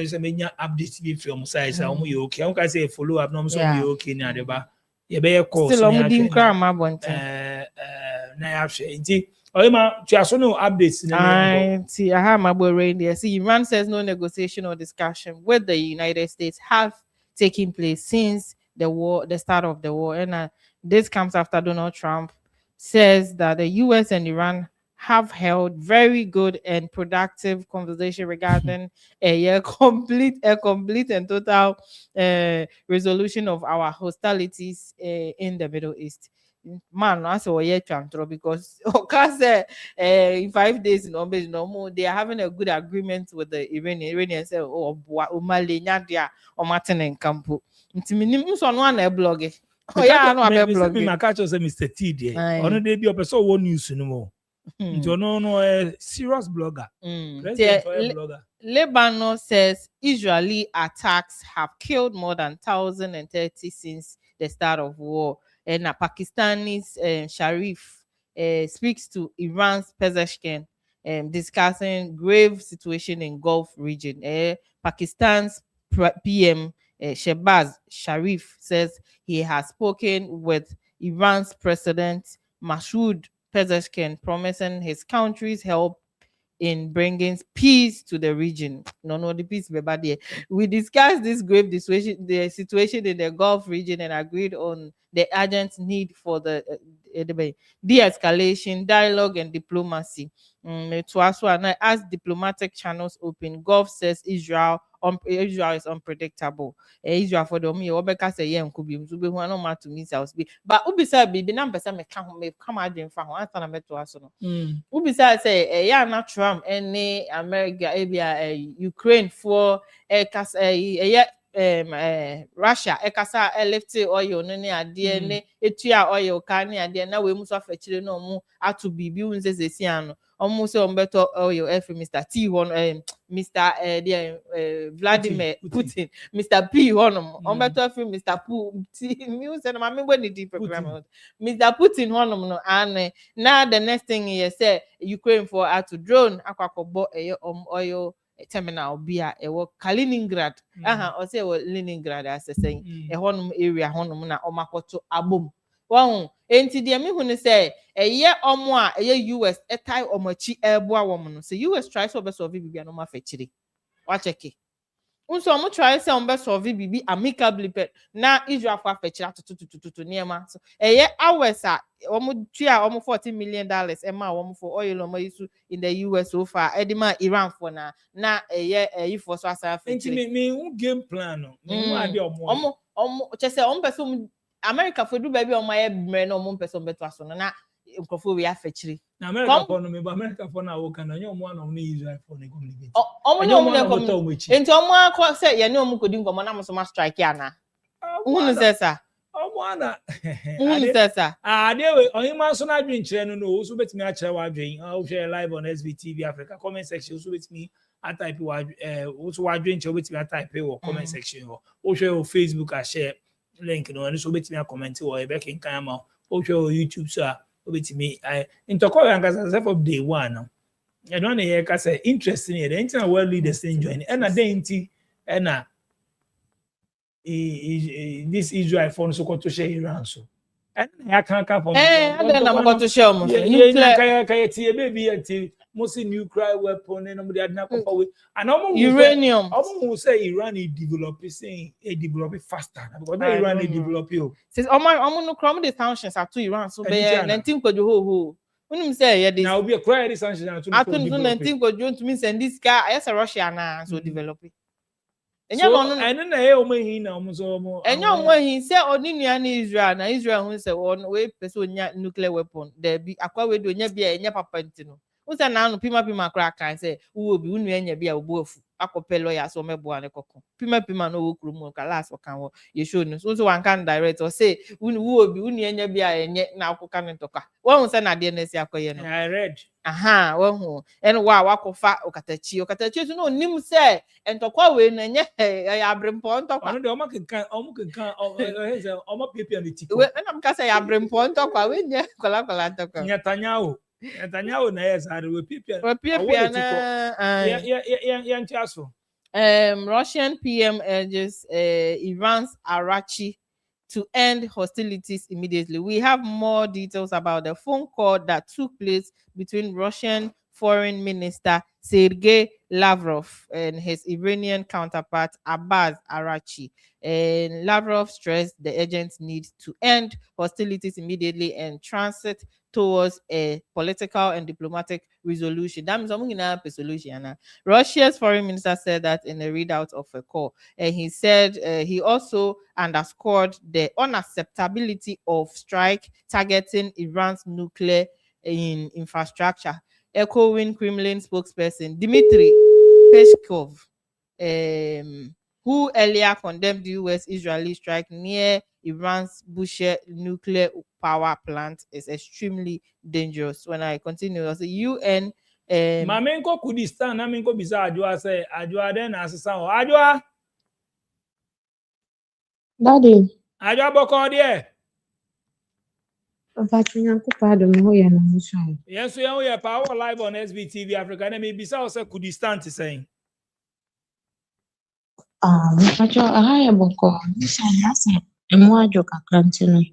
say benya update be from side say omo ye okay I can say follow up no so omo ye okay na ade ba ye be call still omo din kra ma bonten na ya hwe nti oyema tuaso no updates I have my boy right there. See, Iran says no negotiation or discussion with the United States have taken place since the start of the war. And this comes after Donald Trump says that the US and Iran have held very good and productive conversation regarding a complete and total resolution of our hostilities in the Middle East. Man, I saw because in 5 days no more they are having a good agreement with the Iranians say oh Malenya dia or Martin and Campo. Ntiminim so no na blog. Oh yeah, no be blog. Me catch us Mr. T there. Ono dey be person one news no more. Nti no serious blogger. President blogger. Lebanon says Israeli attacks have killed more than 1,030 since the start of war. And Pakistani's Sharif speaks to Iran's Pezeshkian discussing grave situation in Gulf region. Pakistan's PM Shehbaz Sharif says he has spoken with Iran's President Masoud Pezeshkian, promising his country's help in bringing peace to the region. No, the peace be bad there. We discussed this grave the situation in the Gulf region and agreed on the urgent need for the de-escalation, dialogue, and diplomacy. As diplomatic channels open, Gulf says Israel is unpredictable. Israel for the say yeah could be no matter to missiles be but ubisa be number some come out in front answer na meto aso no ubisa say yeah na Trump any America Ukraine for Russia ekasa left oil no ne ade ne etua oil ka ne ade na we mu so afachire no mu ato bibi unse sesiano almost better oil Mr. T one Mr. Vladimir Putin Mr. P one better Mr. Putin music and my when the program Mr. Putin one no and now the next thing he say Ukraine for to drone akwakobo oil terminal bia Kaliningrad or say Leningrad as saying a honum area honum na omakoto abom Wow, enti de me hu say eye omo a eye US etai omachi eboa womo no say US try so be solve bibia no ma fechiri wa check unso omo try say on be solve bibi amicably na Israel fa fechiri atututututu niema so eye hours a omo tua omo $40 million ema omo for oil omo isu in the US so far edima Iran for na eye for so asa fechiri enti me game plan no me ade omo chese omo person America for do baby on my brain no one person better so na nkofo we afechiri na America for no me but America for na wo kan na nyom one on Israel for na communicate omo no na kom enti omo akọ say ye na omo kodi ngomo na mo strike ana unu sesa omo ana unu sesa we oyima so na adwen kire no no so betimi a kire wa adwen o share live on SVTV Africa comment section so betimi a type wa so wa adwen kire betimi a type wo comment section o share o Facebook a share link no and so betimi a comment or e be kin kan ma o share o YouTube so o betimi intokọ yan kasa self of day one no e don na ka say interesting e dey na well leaders enjoy and na dey nti and na this Israel phone so to share Iran so and I can't come from and then I'm going to share mo nuclear tie baby anti most nuclear weapon and nobody had na for and uranium almost say Iran is developing saying develop faster because Iran is developing says no crom the sanctions are to Iran so be 19 ko ho unim say yeah this now be a cry the sanctions are to 19 ko to mean send this guy yes Russia na so developing so and then na o mahin na o so mo enyo mahin say onínua na Israel hu say we person nya nuclear weapon there be akwa we do nya bia nya papa ntino unsa na anu pima kra kan say wo bi unua nya bia obo afu akɔpɛ lawyer so mɛboa ne kɔkɔ pima no wɔ kurom ka last ɔka wɔ yɛ show no so one can direct or say wo obi wo nya bia enye na akɔka ne tɔka wɔn sɛ na de na si akɔyɛ no I read wɔn ɛn wa wakɔfa okatachi so no nim sɛ ntɔkwa we na nye abrempɔ ntɔkwa ɔno de ɔmo kenkan ɔmo piapia ne ti we na mka sɛ abrempɔ ntɔkwa we nye kola ntɔkwa Netanyahu na yes are we piapia na yɛ ntia so Russian PM urges Iran's Arachi to end hostilities immediately. We have more details about the phone call that took place between Russian Foreign Minister Sergei Lavrov and his Iranian counterpart Abbas Arachi. And Lavrov stressed the urgent need to end hostilities immediately and transit towards a political and diplomatic resolution. That means a solution. Russia's foreign minister said that in a readout of a call. And he said he also underscored the unacceptability of strike targeting Iran's nuclear infrastructure, echoing Kremlin spokesperson Dmitry Peskov, who earlier condemned the US-Israeli strike near Iran's Bushehr nuclear power plant is extremely dangerous. When I continue, as the UN Mamenko Kurdistan, Namenko Bisa Ajwa say Ajwa then asesa Ajwa. Daddy, Ajwa boko there. Vachunya kupado mhoya na mshai. Yes, we are power live on SBTV Africa. Na me Bisa say Kurdistan to saying. Vacho ahaya boko. Mshai nasa mwajo kakrantino.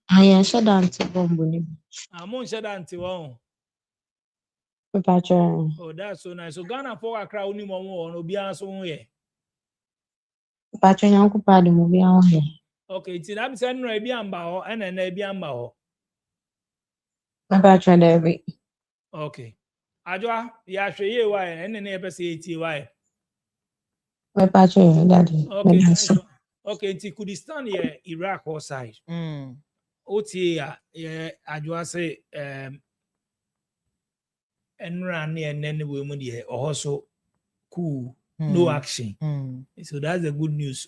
Haya shada anti bombo ni. Amon shada anti wao. Vacho. Oh, that's so nice. So Ghana for a crowd ni momo no bia so ye. Vacho nyanku pado mbi awo. Okay, ti na bi say no ebi amba ho ena na ebi amba ho. Vacho David. Okay. Ajwa ya hwe ye wa ena na ebe say eti wa. Vacho daddy. Okay, nice. Okay, ti Kurdistan ye Iraq or side. Oti ya Ajwa say enra ne ene we mu de ohoso cool no action. So that's the good news.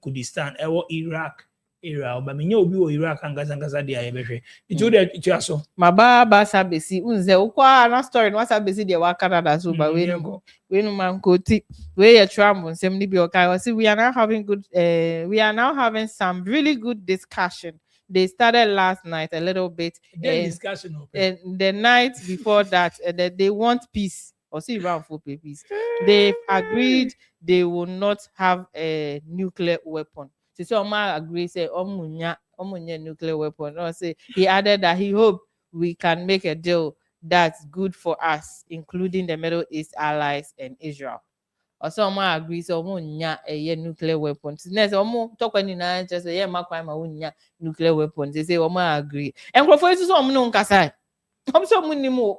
Kurdistan, Iraq area. But me obi wo Iraq angasa de ayebehwe. Itu de itu so. Mababa sabesi unze ukwa na story no sabesi de wa Canada so ba we no mankoti we ya tram nsem ni bi okai. See, we are now having some really good discussion. They started last night a little bit. Discussion and the night before that, that they want peace. Or see around for peace. They've agreed they will not have a nuclear weapon. So Omar agreed, say Omunya nuclear weapon. Or say he added that he hoped we can make a deal that's good for us, including the Middle East allies and Israel. Also, Omar agrees Omunya a nuclear weapon. Next, Omo talk when you just say yeah, Makwai nuclear weapons. They say Omar agree. And for is some no kasai. I'm so many more.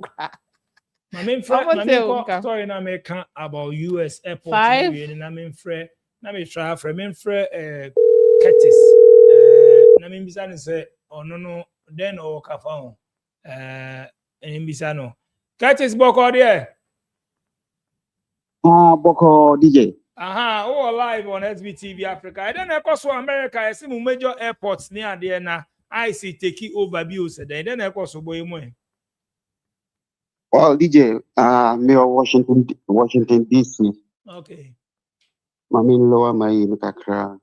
My main story na me can about US airport. Na me friend, na me try friend, me friend Curtis. Na me bisa ne say no then o kafa ho. Bisa no. Curtis boko there. Boko DJ. Oh, live on SBTV Africa. I don't know so America. I see major airports near there na. I see take over views. Then I so boy mo. Well, DJ, Mayor Washington DC. Okay. Mamin lower my Kakra.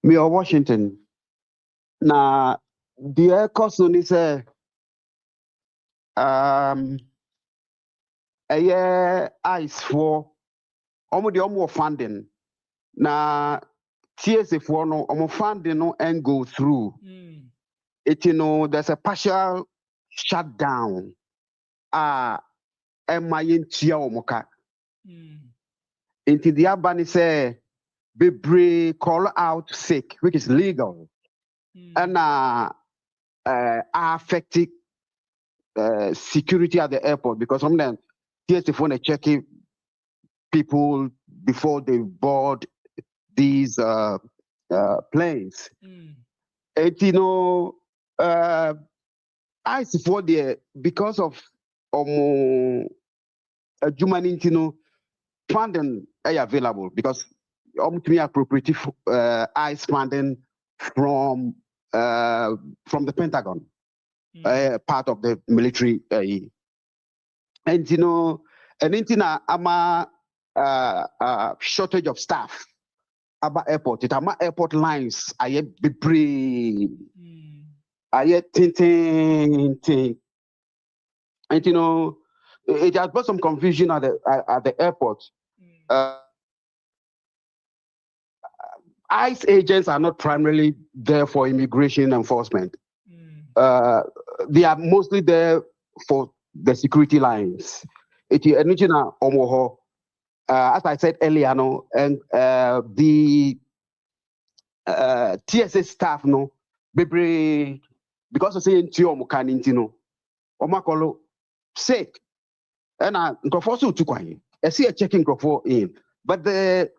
Mayor Washington. Na the person is a year ice for almost funding. Na TSA for no funding no and go through. There's a partial shutdown. Emayintia omoka. Into the Abani say, be call out sick, which is legal, and affecting security at the airport because some of them TSA phone checking people before they board these planes. I see for there because of omo adwuma no nti no funding available because to me appropriate ICE funding from the Pentagon, part of the military. And ama shortage of staff about airport. It ama airport lines aye bebre, aye tin. And it has brought some confusion at the airport. ICE agents are not primarily there for immigration enforcement. They are mostly there for the security lines. As I said earlier, no, and the TSA staff, no, because of saying Omakolo sick, and I also took I see a checking in, but the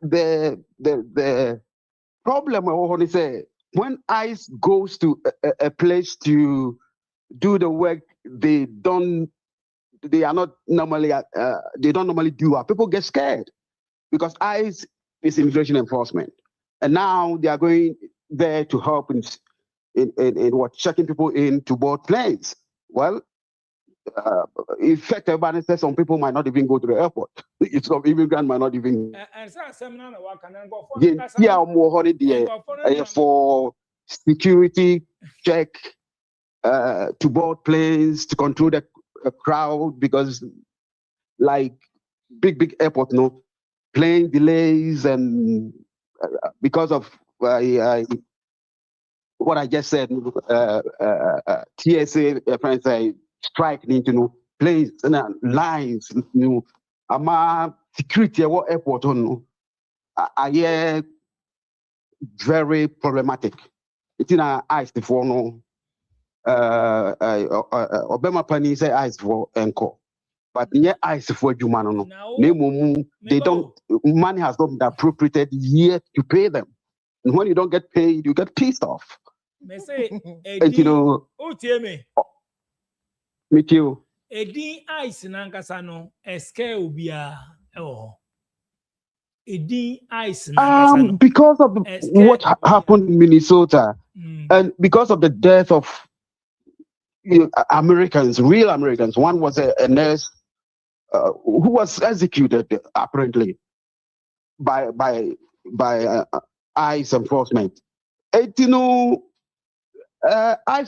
problem I say when ICE goes to a place to do the work they don't normally do. People get scared because ICE is immigration enforcement, and now they are going there to help in what checking people in to board planes. Well, in fact, everybody says some people might not even go to the airport. Some immigrants might not even. For security check to board planes to control the crowd because, like big airport, no plane delays and because of what I just said, TSA friends strike planes and lines, ama security at what airport are very problematic. It's in our eyes before no. Obama Pani say eyes for encore, but near eyes for Jumano. They don't. Money has not been appropriated yet to pay them. And when you don't get paid, you get pissed off. Me say, and me too. Edi ice nankasa no eske ubia Edi ice nankasa no. Because of what happened in Minnesota, and because of the death of Americans, real Americans. One was a nurse who was executed apparently by ICE enforcement. ICE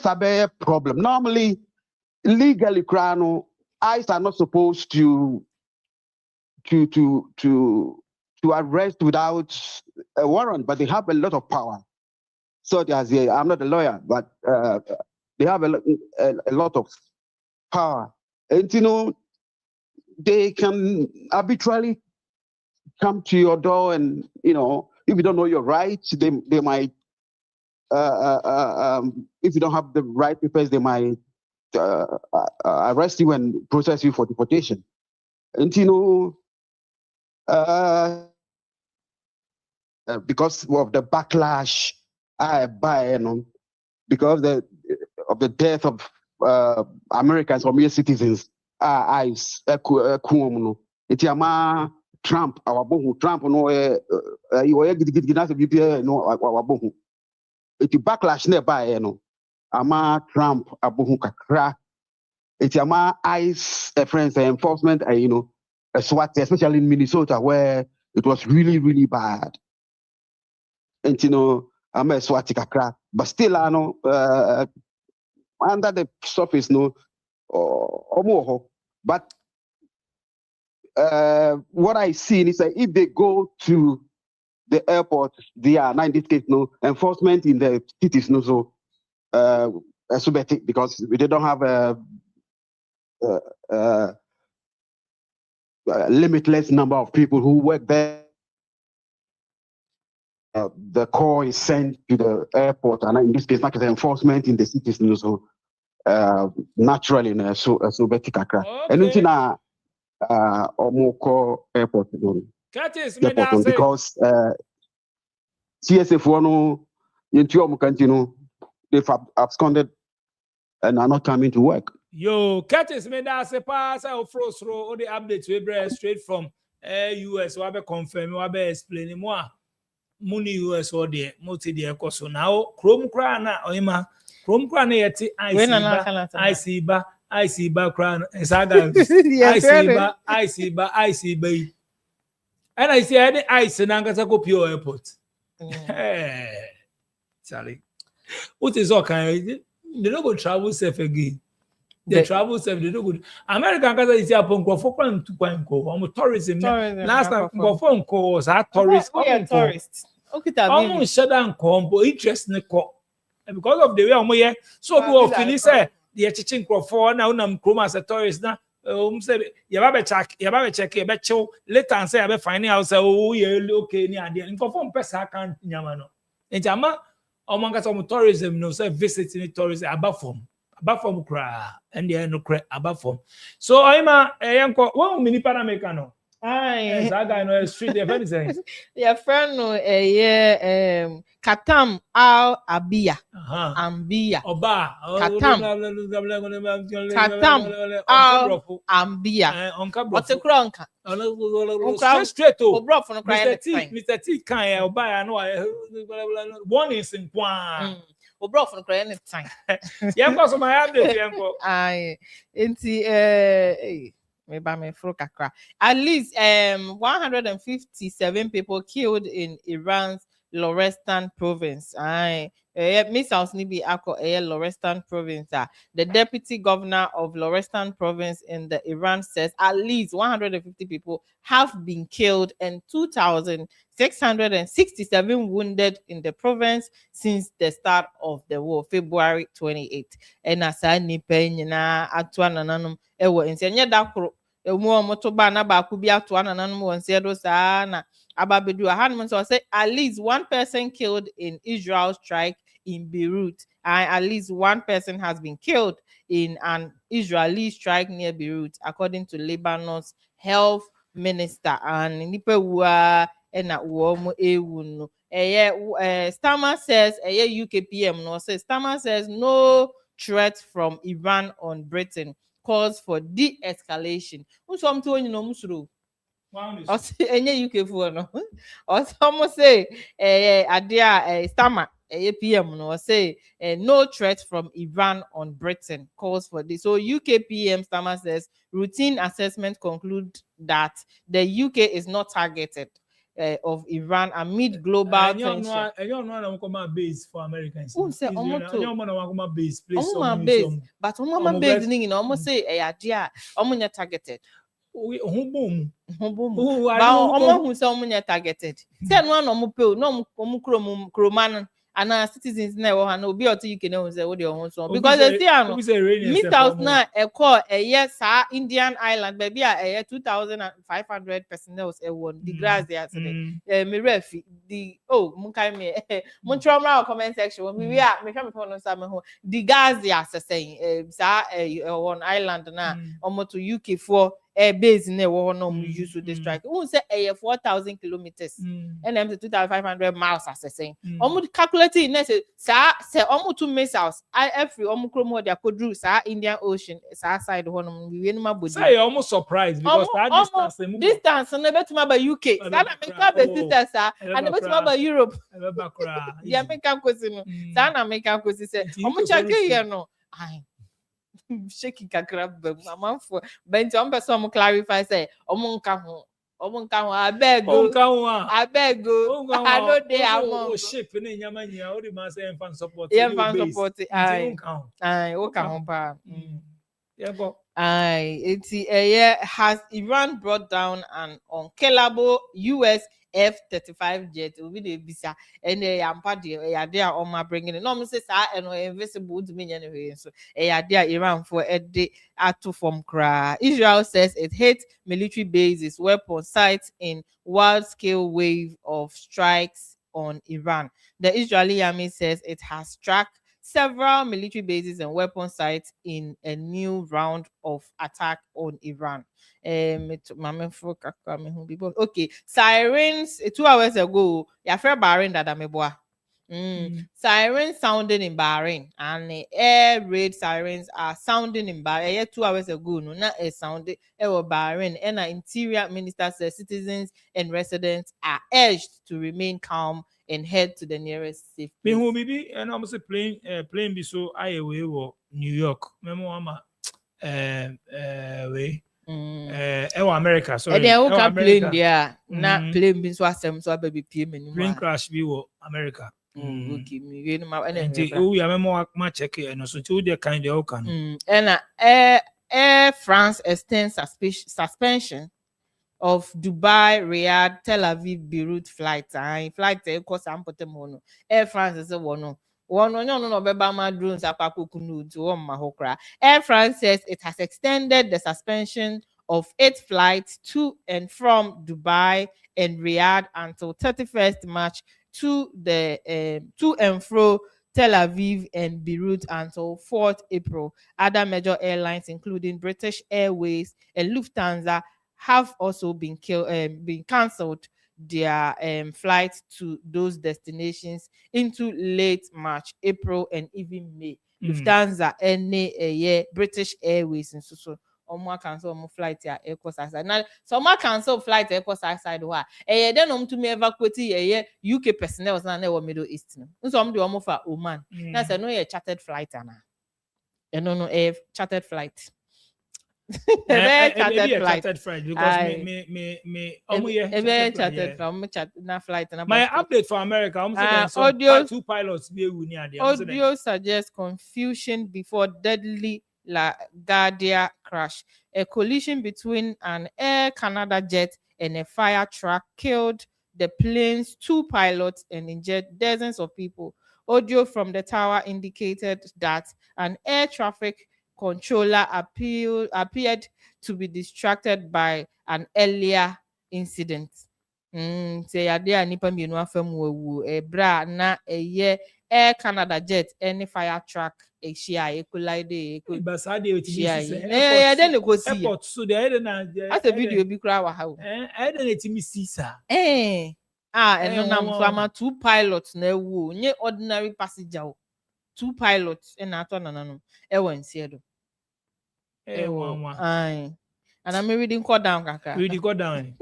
have a problem. Normally, legally, ICE are not supposed to arrest without a warrant, but they have a lot of power. So I'm not a lawyer, but they have a lot of power. And they can arbitrarily come to your door, and if you don't know your rights, they might. If you don't have the right papers, they might arrest you and process you for deportation. And because of the backlash, because of the death of Americans or mere citizens, ICE, Trump, our bohu, Trump, it's backlash nearby, ama Trump, abohu kakra, it's ama ICE, friends, enforcement, a SWAT, especially in Minnesota, where it was really, really bad. And I'm a SWAT kakra, but still, I know, under the surface, but what I see is that if they go to the airport, they are in this case enforcement in the cities, so because they don't have a limitless number of people who work there. The call is sent to the airport, and in this case, like enforcement in the cities, so naturally, so kakra. And Omoko airport because CSF they've absconded and are not coming to work. Yo, Curtis made us a pass out frost row all the updates we bring straight from US. Wabe confirm, wabe explain more. Muni US or the multi the so now. Chrome crana or ima. Chrome crana yeti I see ba crown. Saga I see ba. And I see any ice and Angasako Pure Airport. Hey, Charlie. What is all kind? They don't go travel safe again. They travel safe, they don't go. American Casa is here upon Crawford to Quanco, tourism. Last time Crawford was our tourist. Almost shut down combo, interest in the call. And because of the way I'm here, so we will finish the teaching Crawford now. I'm Chroma as a tourist now. Say you have a check, you bet show later and say I be finding out say oh yeah okay near there. In form person can't nyama no. In jama among some tourism no say visiting tourism above from kra and there no kra above from. So I'm a yanko one mini Panamerican no. Aye. That guy no street there very saying. Your friend no Katam Al Abia. Ambia. Oba. Katam. Katam Al Ambia. What's a cronka? Straight to Mr. T can Oba I know one is in Kwan. Obro for crying anytime. Yeah, because of my update, yanko. Aye. Inti me kakra. At least 157 people killed in Iran's Lorestan province. Aye. Missiles nibi ako Lorestan province. The deputy governor of Lorestan province in the Iran says at least 150 people have been killed and 2,667 wounded in the province since the start of the war, February 28. And as I nipe nyina atwa nananum ewo ensenye dakoro emu omotoba na ba ku bi atwa nananum wonse do saa na ababedu ahanum so say at least one person killed in Israel strike in Beirut, and at least one person has been killed in an Israeli strike near Beirut, according to Lebanon's health minister. And nipa ena uomo ewunu. Starmer says UKPM no says Starmer says no threat from Iran on Britain calls for de-escalation. Unso amto onyi no musuru. Enye UK for no. Oso say adia Starmer PM no say no threat from Iran on Britain calls for this. So UK PM Starmer says routine assessment conclude that the UK is not targeted of Iran amid global tension. I don't know how base for Americans. Who say base place but base ni almost say targeted. Who boom? Who say targeted? Say no and our citizens never have no be or you can say what you so because they say missiles now call Indian island baby 2,500 personnel one the grass there today me refi the munkai me muntrauma comment section when we are me phone no the gas they are saying on island now almost to UK for air base in there no use to this strike who say 4,000 kilometers and them 2,500 miles as saying almost calculating say almost 2 missiles every almost chromo they could do Indian Ocean side one we no say almost surprised because that distance no better by UK and better by Europe the American question say American question say almost check here no shaking kakrab mama for but some person clarify say omunka ho abeg go I know they are ship ni nyama nya o di ma say fan support aye o ka ho pa has Iran brought down an unkillable US F-35 jet will be the visa and ampa there on my bringing it. No, me say and invisible to me anyway. So there Iran for a day to form cry. Israel says it hit military bases, weapon sites in wide-scale wave of strikes on Iran. The Israeli army says it has struck several military bases and weapon sites in a new round of attack on Iran. Okay, sirens 2 hours ago. Your friend Bahrain that ameboa. Sirens sounding in Bahrain, and the air raid sirens are sounding in Bahrain. 2 hours ago, no, not a sounding Bahrain. And the interior minister says citizens and residents are urged to remain calm and head to the nearest safe place. Me who be and I'm say plane be so I away wo New York. Memo ama way America, sorry. And then can plane there, not plane be so asem so baby PM anymore. Plane crash be wo America. Okay, me no ma and we memo ma check and so to the kind of can. And Air France extends suspension of Dubai, Riyadh, Tel Aviv, Beirut flights. Flight cost ampotemono. Air France is a one. No beba ma drones akakukunu to mahokra. Air France says it has extended the suspension of 8 flights to and from Dubai and Riyadh until 31st March, to and fro Tel Aviv and Beirut until 4th April. Other major airlines, including British Airways and Lufthansa, have also been cancelled their flights to those destinations into late March, April, and even May. Lufthansa and British Airways and so cancel flight ya air course outside. Now some cancel flight air course outside then to me evacuate UK personnel na Middle East. So do for Oman. That's no chartered flight no chartered flight. Chartered flight because my update for America two pilots be audio suggests confusion before deadly LaGuardia crash. A collision between an Air Canada jet and a fire truck killed the plane's 2 pilots and injured dozens of people. Audio from the tower indicated that an air traffic controller appeared to be distracted by an earlier incident. Say ade nipa mienu afam wawu ebra na Air Canada jet any fire truck shia collide then go see airport so there na as a video bi kura wa ha then etimi see sir and no nam 2 pilots na ewu nye ordinary passenger 2 pilots na ato nanano nsie do and I'm reading call down kaka reading call down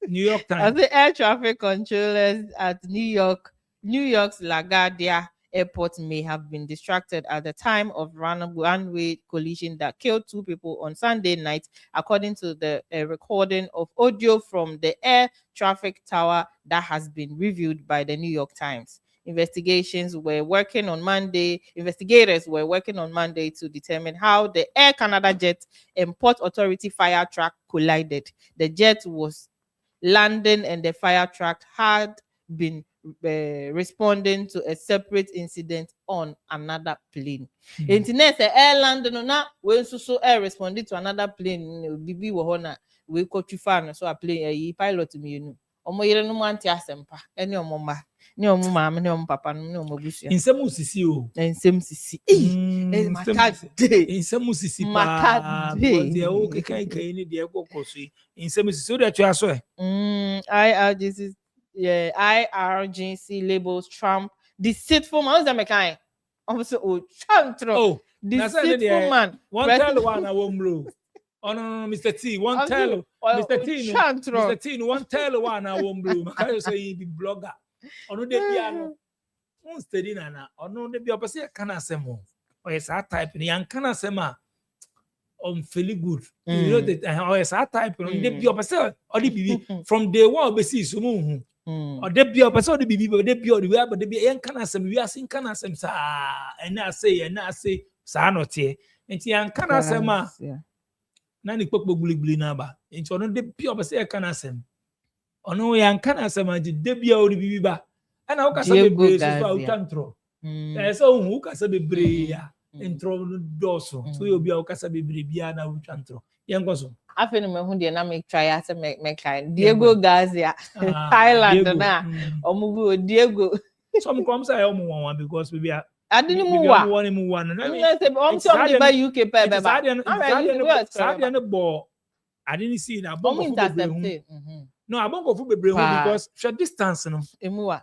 New York Times. As the air traffic controllers at New York's LaGuardia Airport may have been distracted at the time of runway collision that killed 2 people on Sunday night, according to the recording of audio from the air traffic tower that has been reviewed by the New York Times. Investigators were working on Monday to determine how the Air Canada jet and Port Authority fire truck collided. The jet was landing and the fire truck had been responding to a separate incident on another plane. Internet air landing na when so air responded to another plane bibi wo na we ko twifa so a plane pilot mi nu omo yere no anti asempa ene omo ma ne omo ma ne omo papa no ne omo busu insem usisi o insem sisi insem usisi pa de o kai ni de kokoso insem usisi o de twa so IRGC labels Trump deceitful man. What's that mean? Obviously, Trump. Deceitful man. One tell one I won't blow. Oh no, Mr. T. One tell Mr. T. Mr. T. One tell one I won't blow. Because say he be blogger. Ono de piano. One steady na. Ono de be opposite kana semo. O yes that type ni an kana sema. Feel good. You know that o yes that type no de be opposite. O de be from day one be see so mu. Or de be opposite de be de be o de we but de be en kana sem we asin kana sem sa and I say sa no tie. Enti an kana sema. Na ni kpokpo gbuligbuli na ba. Enti ono de be opposite kana sem. Ono yan kana sem adi de be o de be ba. Ana o kasa bebre so fa utantro. So hu kasa bebre ya intro doso. So you be o kasa bebre bia na utantro. Yengo so. Afeni me hu de na make try ase me kind. Diego Garcia. Thailand na. Omubu Diego. Some come say omu wan because we be adini mu wa. Mu wa na. Na say om ba UK pe be ba. Sadia no bo. Adini see na bongo fu bebre. No, abongo fu bebre because short distance no. Emuwa.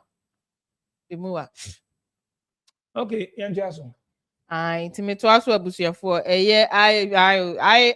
Okay, Yanjaso. Intimate also abusuafo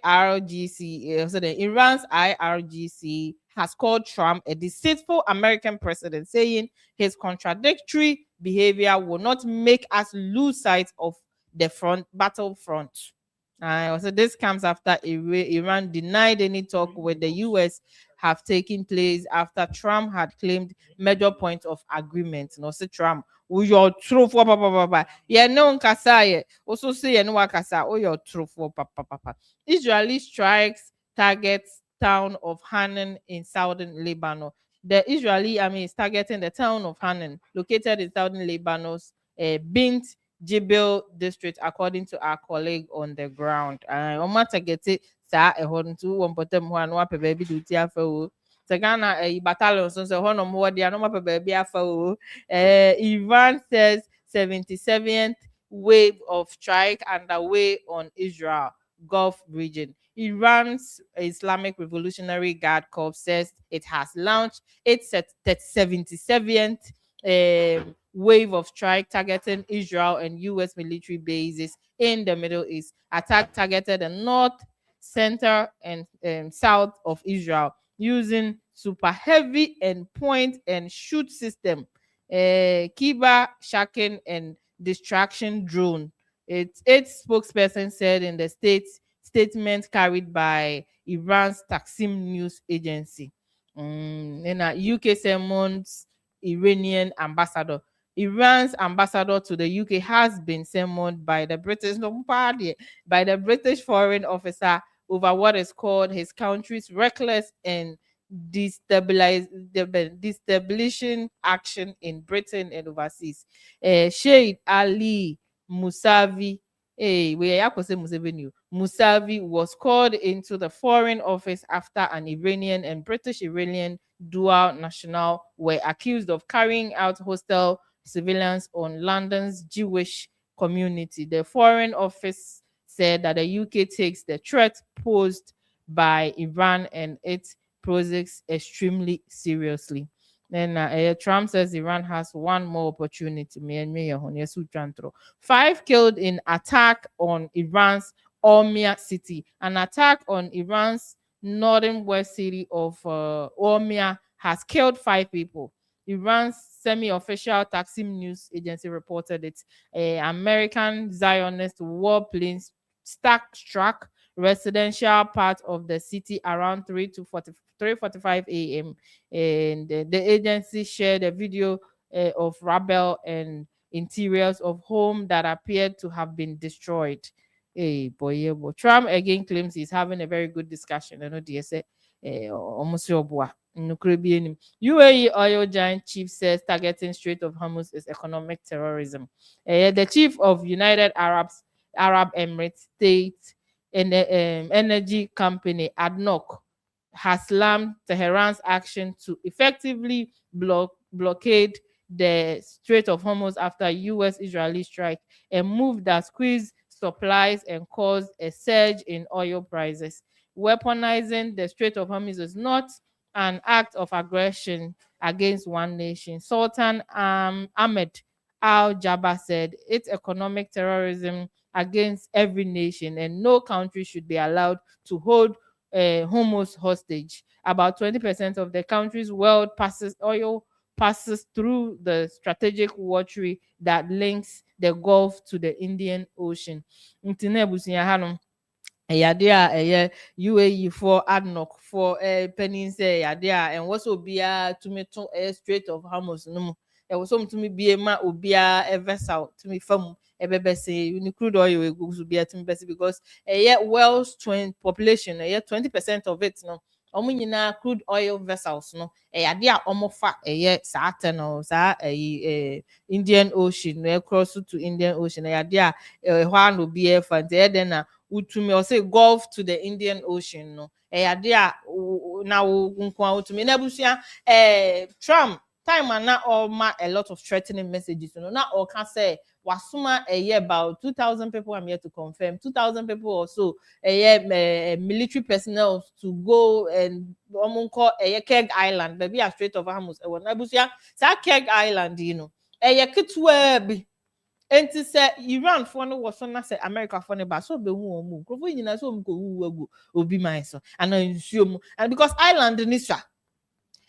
IRGC so the Iran's IRGC has called Trump a deceitful American president, saying his contradictory behavior will not make us lose sight of the battlefront. Also this comes after Iran denied any talk with the US have taken place after Trump had claimed major points of agreement. No, say Trump your truth papa yeah no nkasa also say no wakasa your truth papa. Israeli strikes targets town of Hanan in southern Lebanon. The Israeli army is targeting the town of Hanan, located in southern Lebanon's Bint Jibel district, according to our colleague on the ground. On matter get it sa ehon to one bottom one wape baby duty afo. Ghana battalions so hono mo dia no mapa baby afa Iran says 77th wave of strike underway on Israel Gulf region. Iran's Islamic Revolutionary Guard Corps says it has launched its 77th wave of strike targeting Israel and US military bases in the Middle East. Attack targeted the north, center, and south of Israel using super heavy and point and shoot system, Kiba shacking and distraction drone. Its spokesperson said in the statement carried by Iran's Taksim news agency. In a UK summons Iranian ambassador. Iran's ambassador to the UK has been summoned by the British foreign officer over what is called his country's reckless and destabilizing action in Britain and overseas. Sheikh Ali Musavi, Musavi was called into the foreign office after an Iranian and British-Iranian dual national were accused of carrying out hostile surveillance on London's Jewish community. The foreign office said that the UK takes the threat posed by Iran and its projects extremely seriously. Then Trump says Iran has one more opportunity. 5 killed in attack on Iran's Ormia city. An attack on Iran's northern west city of Ormia has killed 5 people. Iran's semi-official Taksim news agency reported it. American Zionist warplanes struck residential part of the city around 3:45 a.m. And the agency shared a video of rubble and interiors of home that appeared to have been destroyed. Hey boy. Trump again claims he's having a very good discussion. I know they almost UAE oil giant chief says targeting Strait of Hormuz is economic terrorism. The chief of United Arab Emirates State and energy company ADNOC has slammed Tehran's action to effectively blockade the Strait of Hormuz after US-Israeli strike, a move that squeezed supplies and caused a surge in oil prices. Weaponizing the Strait of Hormuz is not an act of aggression against one nation. Sultan Ahmed Al-Jaber said it's economic terrorism against every nation, and no country should be allowed to hold Hormuz hostage. About 20% of the country's world oil passes through the strategic waterway that links the Gulf to the Indian Ocean. Yade a UAE for ADNOC for penny say yade and what's obia to me to Strait of Hormuz no e was some to me be ma obia a vessel to me from ebebe say you crude oil e go to be to me because Welsh twin population 20% of it no omo nyina crude oil vessels no yade a omo fa saa no saa Indian Ocean no cross to Indian Ocean yade a hwa no be fa nte na utumi or say Gulf to the Indian Ocean no ade a na nko utumi na busia Trump time na all ma a lot of threatening messages no na all can say wasuma about 2,000 people. I'm here to confirm 2,000 people or so military personnel to go and call Keg Island baby a Strait of Hormuz na busia sa Keg Island you know ketwa bi enti say Iran for no was na say America for no ba so be hu omu krofo nyina so omu ko wu agu obi man so and nsuom and because island ni sha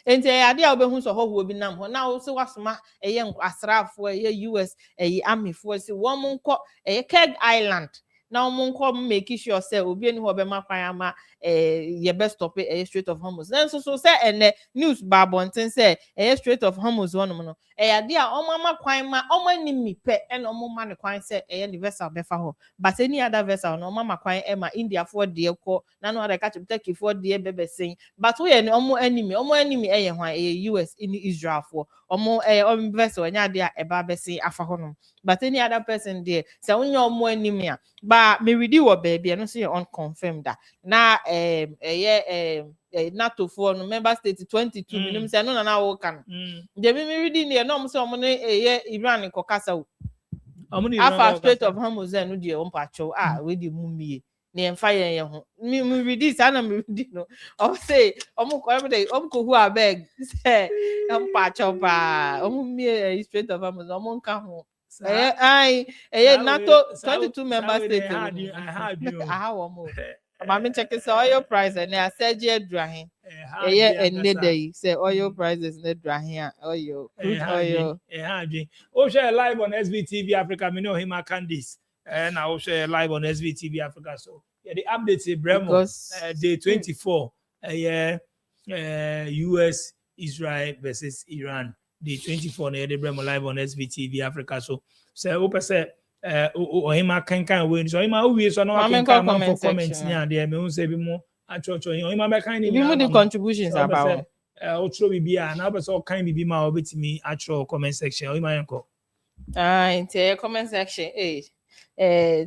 enti ade a obehu so ho obi nam ho na wo se wasoma eye asrafo eye US eye army fo se wo mo nko eye Keg Island na wo nko make sure say obi eni ho be makwan ama ye best stop Strait of Hormuz then so say ene news ba bonten say Strait of Hormuz wonom no ade a omama kwan ma omanimi pe ena omama ne kwan say the vessel be fa ho but any other vessel no omama kwan e ma India for de ko na no other catch Turkey for de bebe sen but we any omo enemy eye hwan US in Israel for omo vessel enya ade a eba be sen afa ho no but any other person there say onye omo enemy a ba me ready wo baby no say unconfirmed that na NATO for no member state 22 minimum say no na wo kan de me reading there no say omo no Iran ko kasa o afa Strait of Hormuz no de o mpacho we di mumie ne emfa yen ho me read this and me read no o say omo ko everyday omo ko who abeg say mpacho pa omo mie Strait of Hormuz omo nka ho NATO 22 member state I had you Mama check say oil price and I said you drahin. And day say oil prices net drahin oil crude oil. Oh share live on SVTV Africa. Me know him Candice. And I will share live on SVTV Africa. So yeah, the updates is Bremo day 24. US Israel versus Iran. Day 24 the Bremo live on SVTV Africa. So open say him can win. So him always so no can for comments near there. Me say be more church him kind the contributions about outro be and now so kind be ma obetimi actual comment section him anko into comment section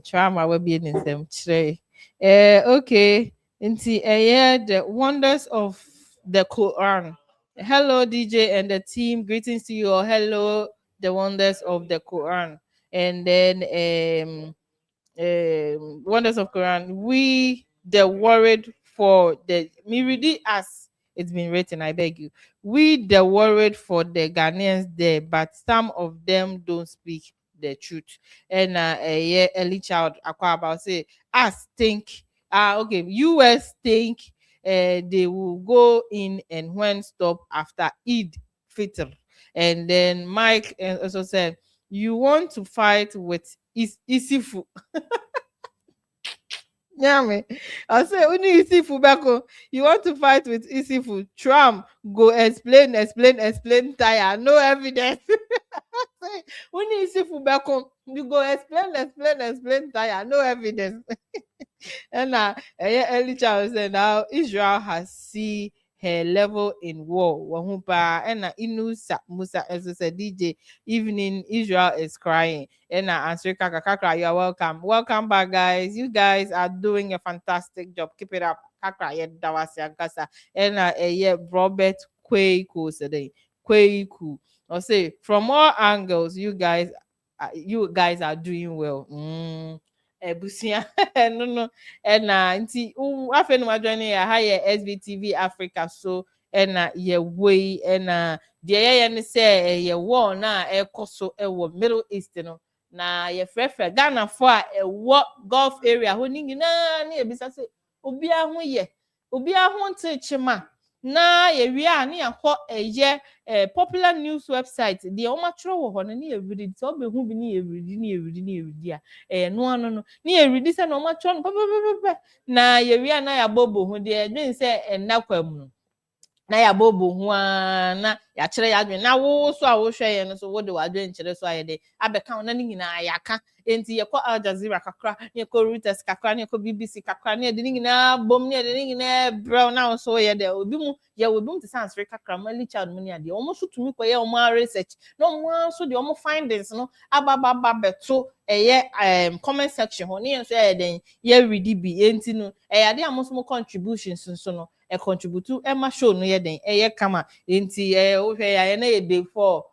trauma will be in them today. Okay into the wonders of the Quran. Hello DJ and the team, greetings to you all. Hello, the wonders of the Quran. And then wonders of Quran, we the worried for the me read it as it's been written, I beg you. We the worried for the Ghanaians there, but some of them don't speak the truth. And early child about say us think okay, US think they will go in and when stop after Eid Fitr. And then Mike also said you want to fight with Isifu. Yeah, me. I say only Isifu bako. You want to fight with Isifu? Trump go explain, tire. No evidence. Say only Isifu bako. You go explain, tire. No evidence. And early child said now Israel has seen her level in war. Wahumpa and Inusa Musa as said DJ evening Israel is crying. And answer Kakra, you are welcome. Welcome back, guys. You guys are doing a fantastic job. Keep it up. Kakra yet dawasi agasa. And Robert Kweku today. Kweku. I'll say from all angles, you guys are doing well. Ebusia no nti afa no adwane ya ha ye SBTV Africa so ye way de ye ne say ye war na ekoso ewo Middle East no na ye frefre Ghana for a ewo Gulf area ho ni nyina na ebisa say obi aho nte chima na ye wi a na yakọ popular news website de o matro wo ho no na ye read so be hu bi na ye read a no ano no na ye read say na o matro no na ye wi a na ya bobo hu de dwen say ennakwam no na ya bobo hu na ya kire ya dwen na wo so a wo hwe ye no so wo de wa dwen kire so ayede abeka na ni nyina ya ka enti ye ko Al Jazeera kakra ye ko Reuters kakra ye ko BBC kakra ne de ni nyina bom ne de ni nyina brown na so ye de obi mu ye obi mu te sans Africa kakra mali child mu ne ade o mo so tumi ko ye o mo research no mo so de o mo findings no ababa beto comment section ho ne so ye den ye read bi enti no ade amoso mo contributions so no contribute to Emma show no ye den kama enti wo hwe ya na ye day 4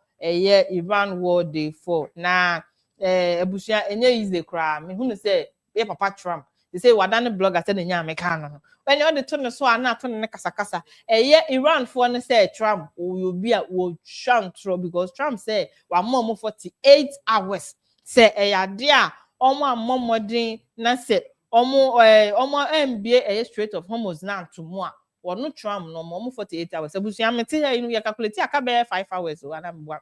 Iran war day 4 na ebusia enye easy kra me hu no say ye papa Trump they say wadane blogger say nya America no when you dey to no so ana to ne kasakasa Iran for no say Trump will be a wo chantro because Trump say wa mom 48 hours se eyade a omo amomodin na se omo MBA Strait of Hormuz na antomo a wono Trump no omo 48 hours abusu amete ya inu ya calculate aka be 5 hours o anambwa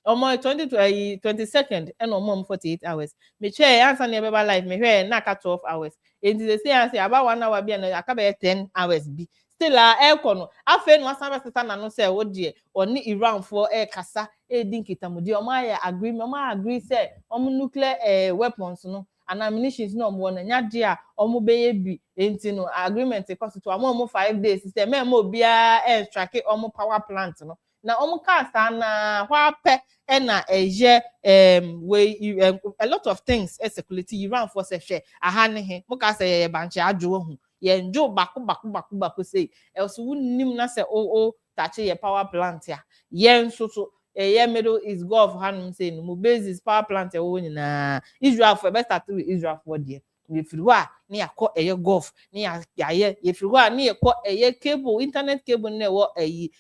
omo 22nd and omo 48 hours me che answer na be live me hwe na aka 12 hours enti they say answer about 1 hour bi na aka be 10 hours bi still aircon no afa no asan besesa na no say wo de oni Iran for air kasa din kitamudi omo aye agreement omo agree say omo nuclear weapons no and ammunitions no omo na nya de a omo beye bi enti no agreement e cost to omo 5 days say me ma obia strike omo power plant no na omo kasa na hwa pe na eye a lot of things security Iran for say hwe aha ne he mo ka say banche adwo hu ye njo baku say else wunnim na say o tache ye power plant ya ye nso so ye Middle East Gulf hanum say no basis power plant e wo nyina Israel for best start with Israel for there ye friwa ni akọ eye Gulf ni ye friwa ni ekọ eye cable internet cable na wo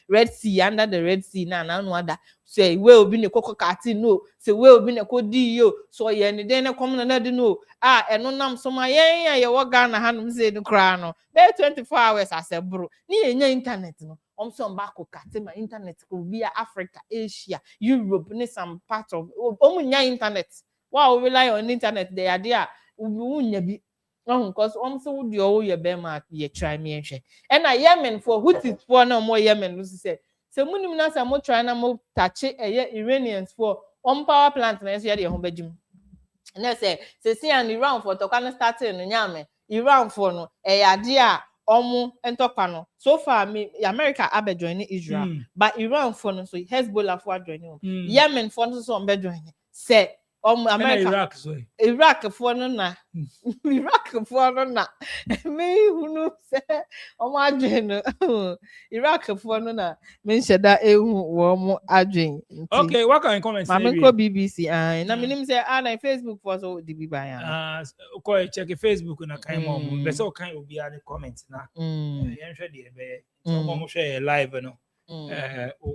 Red Sea under the Red Sea na no ada say we obi ne kokọ kati no say we obi ne ko di yo so ye ne den ne kom na de no eno nam so ma ye wo Ghana hanum say no kra no be 24 hours asebro ni enya internet no omso mba ko kati ma internet ko via Africa Asia Europe ni some part of omunya internet wow rely on internet they are there unya bi cause omso di o ye be ma ye try me ehwe and na Yemen for Houthis for na mo Yemen no say munim na say mo try na mo tache Iranians for power plant na so ye ho bajim na say see an Iran for to kan starting no nyame Iran for no ade a omo entokwa no so far me America abe join Israel but Iran for no so Hezbollah for join Yemen for no so be join say America Iraq for no na Iraq for no na me hunu say adwen no Iraq for no na me nsheda ehu wo mo adwen okay what can you comment say me ko BBC na minim say na Facebook for so di bi ban ko check Facebook na kan mo be say o kan obi a comment na yen hwe de be so mo share live no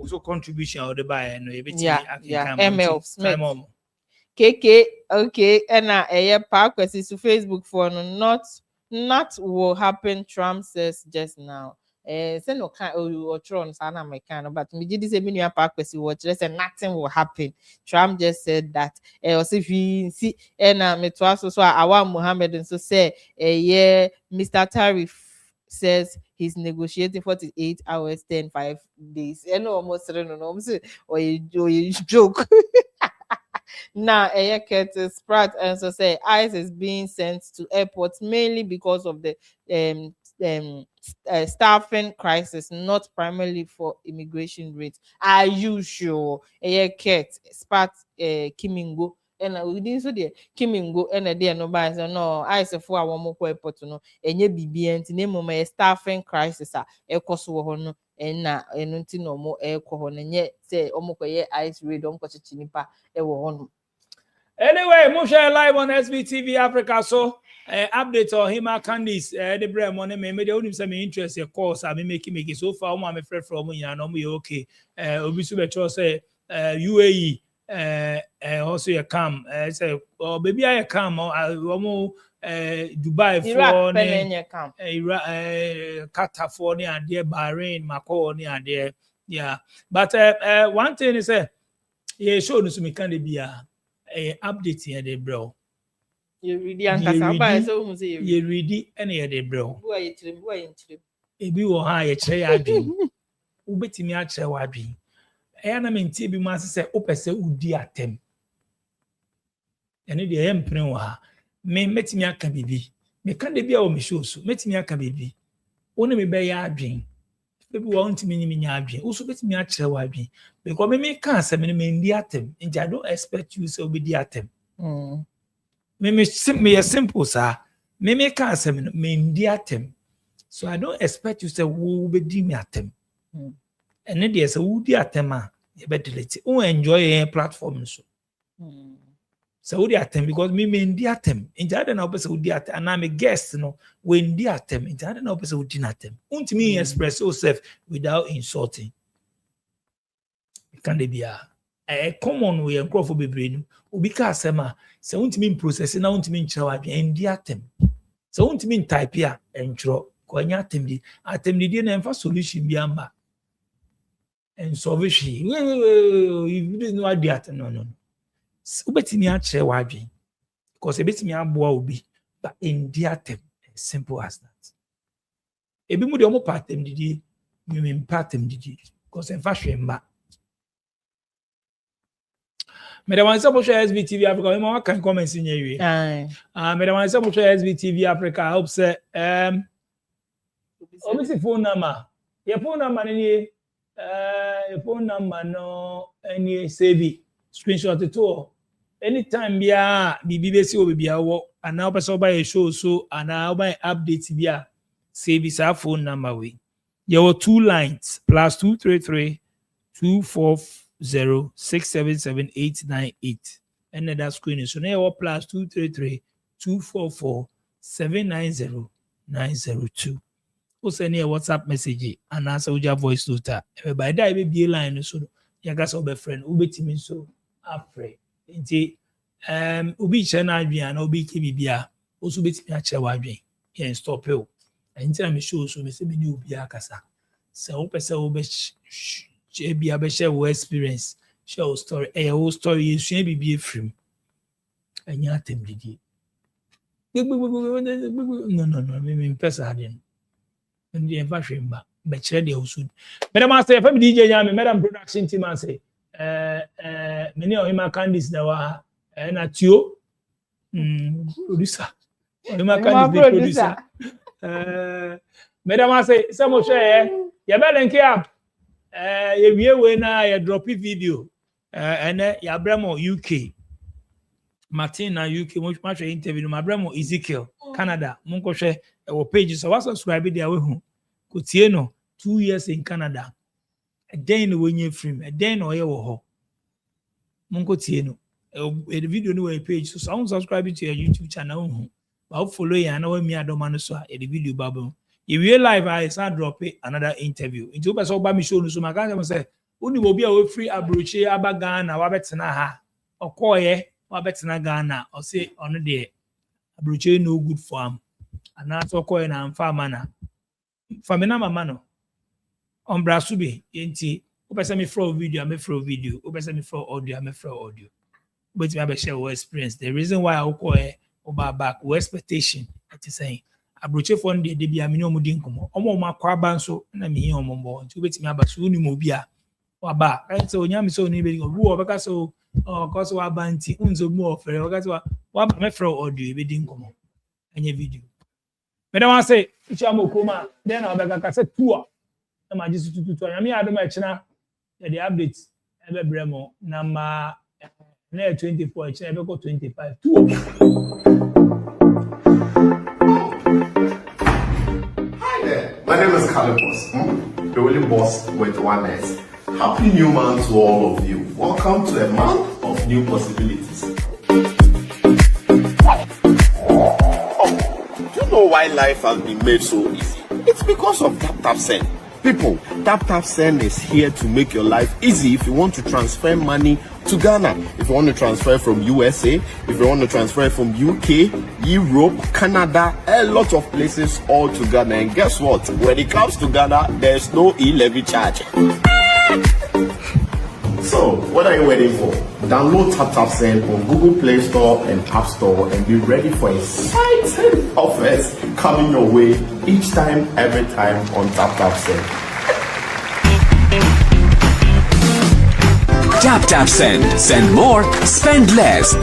so contribution or the buy no e be ti ML Smith KK okay and pa kwesi to Facebook for no not will happen Trump says just now say no kind or Tron sana me kind but me did say me pa kwesi watch say nothing will happen Trump just said that also if you see and me to also so Awa Muhammad and so say Mr. Tariff says he's negotiating 48 hours 5 days and almost no or you joke. Now, Curtis Pratt and so say ICE is being sent to airports mainly because of the staffing crisis, not primarily for immigration rates. Are you sure? Kurt Spat Kimingo and we didn't so there Kimingo and a dear no buy no ICE for our more airport no and ye be and name of my staffing crisis no and na enunti no mo ekọ na nye say omokoye ice raid omkoche chinipa ewo hono. Anyway, mo share live on SBTV Africa so update on Hima Candice the brand money me dey onim say me interest your course I make so far mo am friend from you and no okay obi so be cho say UAE also you come say oh baby I come omo Dubai for Qatar for ni and there Bahrain Macau ni and there yeah but one thing is show no so me can be update here the bro you ready and kasaba so mu say you ready any the bro who are you trim ebi wo ha ye kire ya adwen ubetimi a kire wa adwen na me ntie bi mu ase say opese udi atem ene de empre wo ha me metimi aka bibi me kan de bia wo me show so metimi aka bibi woni me be ya adwen bebi wo ntimi nyimi nya adwen wo so betimi a kire wa adwen because me kan asem me ndi atem nja I don't expect you say obedi atem me simple sir me kan asem me ndi atem so I don't expect you say wo obedi me atem ene de say wo di atem a ye be delete wo enjoy your platform so so we atem because me ndi atem nja I na opese udi atem and I'm a guest no we ndi atem nja I na opese udi na atem untimi express yourself without insulting can they be common we and crop for bebree obi ka asema se wontimi process na wontimi nkyerɛ wadwe endi atem se wontimi type a enkyerɛ ko anya atem di na emfa solution bi amba and solve she you didn't know what no ubetimi akyerɛ wadwe because ebetimi aboa obi but endi atem simple as that ebi mu de omo patem didi me patem didi because emfa hwe mba Madam Ansa Moshe SBTV Africa, we want can comment in here. Madam Ansa Moshe SBTV Africa, I hope say obviously phone number. Your phone number any your phone number no any save screenshot it all. Anytime bia BBC will be a and now person buy a show so and now buy update bia save his phone number we. There were 2 lines +233 240677898 and that screen is so now +233 244 790 902. Also near WhatsApp message and answer with your voice note. By that be a line so you guys will be friend ubetimi so afraid. Inti ubi chana adwian obi kibibia also betimi ache wadwen here stop you. Inti am show so me say me ni obi akasa. Se wo pese wo be be a share experience, share story, a whole story, you should be free. And you atem did no, me person and the fashion but share the soon. Madam Master, DJ Yami, Madam Production team, I say, many of him are candies that were at you, producer. Producer. Madam I say, some of share, you're better up. We na ya drop video and ya bremo UK Martin na UK mo match interview ma bremo Ezekiel Canada mo ko hwe e page so wa subscribe there we hu ko tie no 2 years in Canada then no wenye film then no ye wo ho mo ko tie no the video no we page so sound subscribe to your YouTube channel hu ba follow ya na wa mi adoma no so the video babo. If we live, I start dropping another interview. Into person ba me show no so my guy say, "Uni mo bia we free abroche aba Ghana wa betena ha. Okoye wa betena Ghana. O say ono de abroche no good for am. Ana so okoye na amfa mana. Fa me na mama no. Ombra so be enti o pese me flow video, me flow video. O pese me flow audio, me flow audio. But me share our experience. The reason why okoye oba back we expectation at saying abroche fon de bia me no mu din komo omo makwa ba nso na me hi omo mbo nti obetimi aba so ni mo bia wa ba so onyame so ni be obu obeka so cause wa ba nti unzo mu ofere obeka so wa ba me fro audio be din komo anya video me da wan say ichamo koma then obeka ka say tour na ma ji tutu onyame adoma echina the update ebe bremo na ma na 24 echina ebe ko 25 tour. My name is Calipos, the only boss with one S. Happy new month to all of you. Welcome to a month of new possibilities. Do you know why life has been made so easy? It's because of TapTapSend. People, TapTapSend is here to make your life easy if you want to transfer money to Ghana, if you want to transfer from USA, if you want to transfer from UK, Europe, Canada, a lot of places all to Ghana. And guess what? When it comes to Ghana, there's no e-levy charge. So, what are you waiting for? Download TapTapSend on Google Play Store and App Store and be ready for exciting offers coming your way each time, every time on TapTapSend. TapTapSend. Send more, spend less.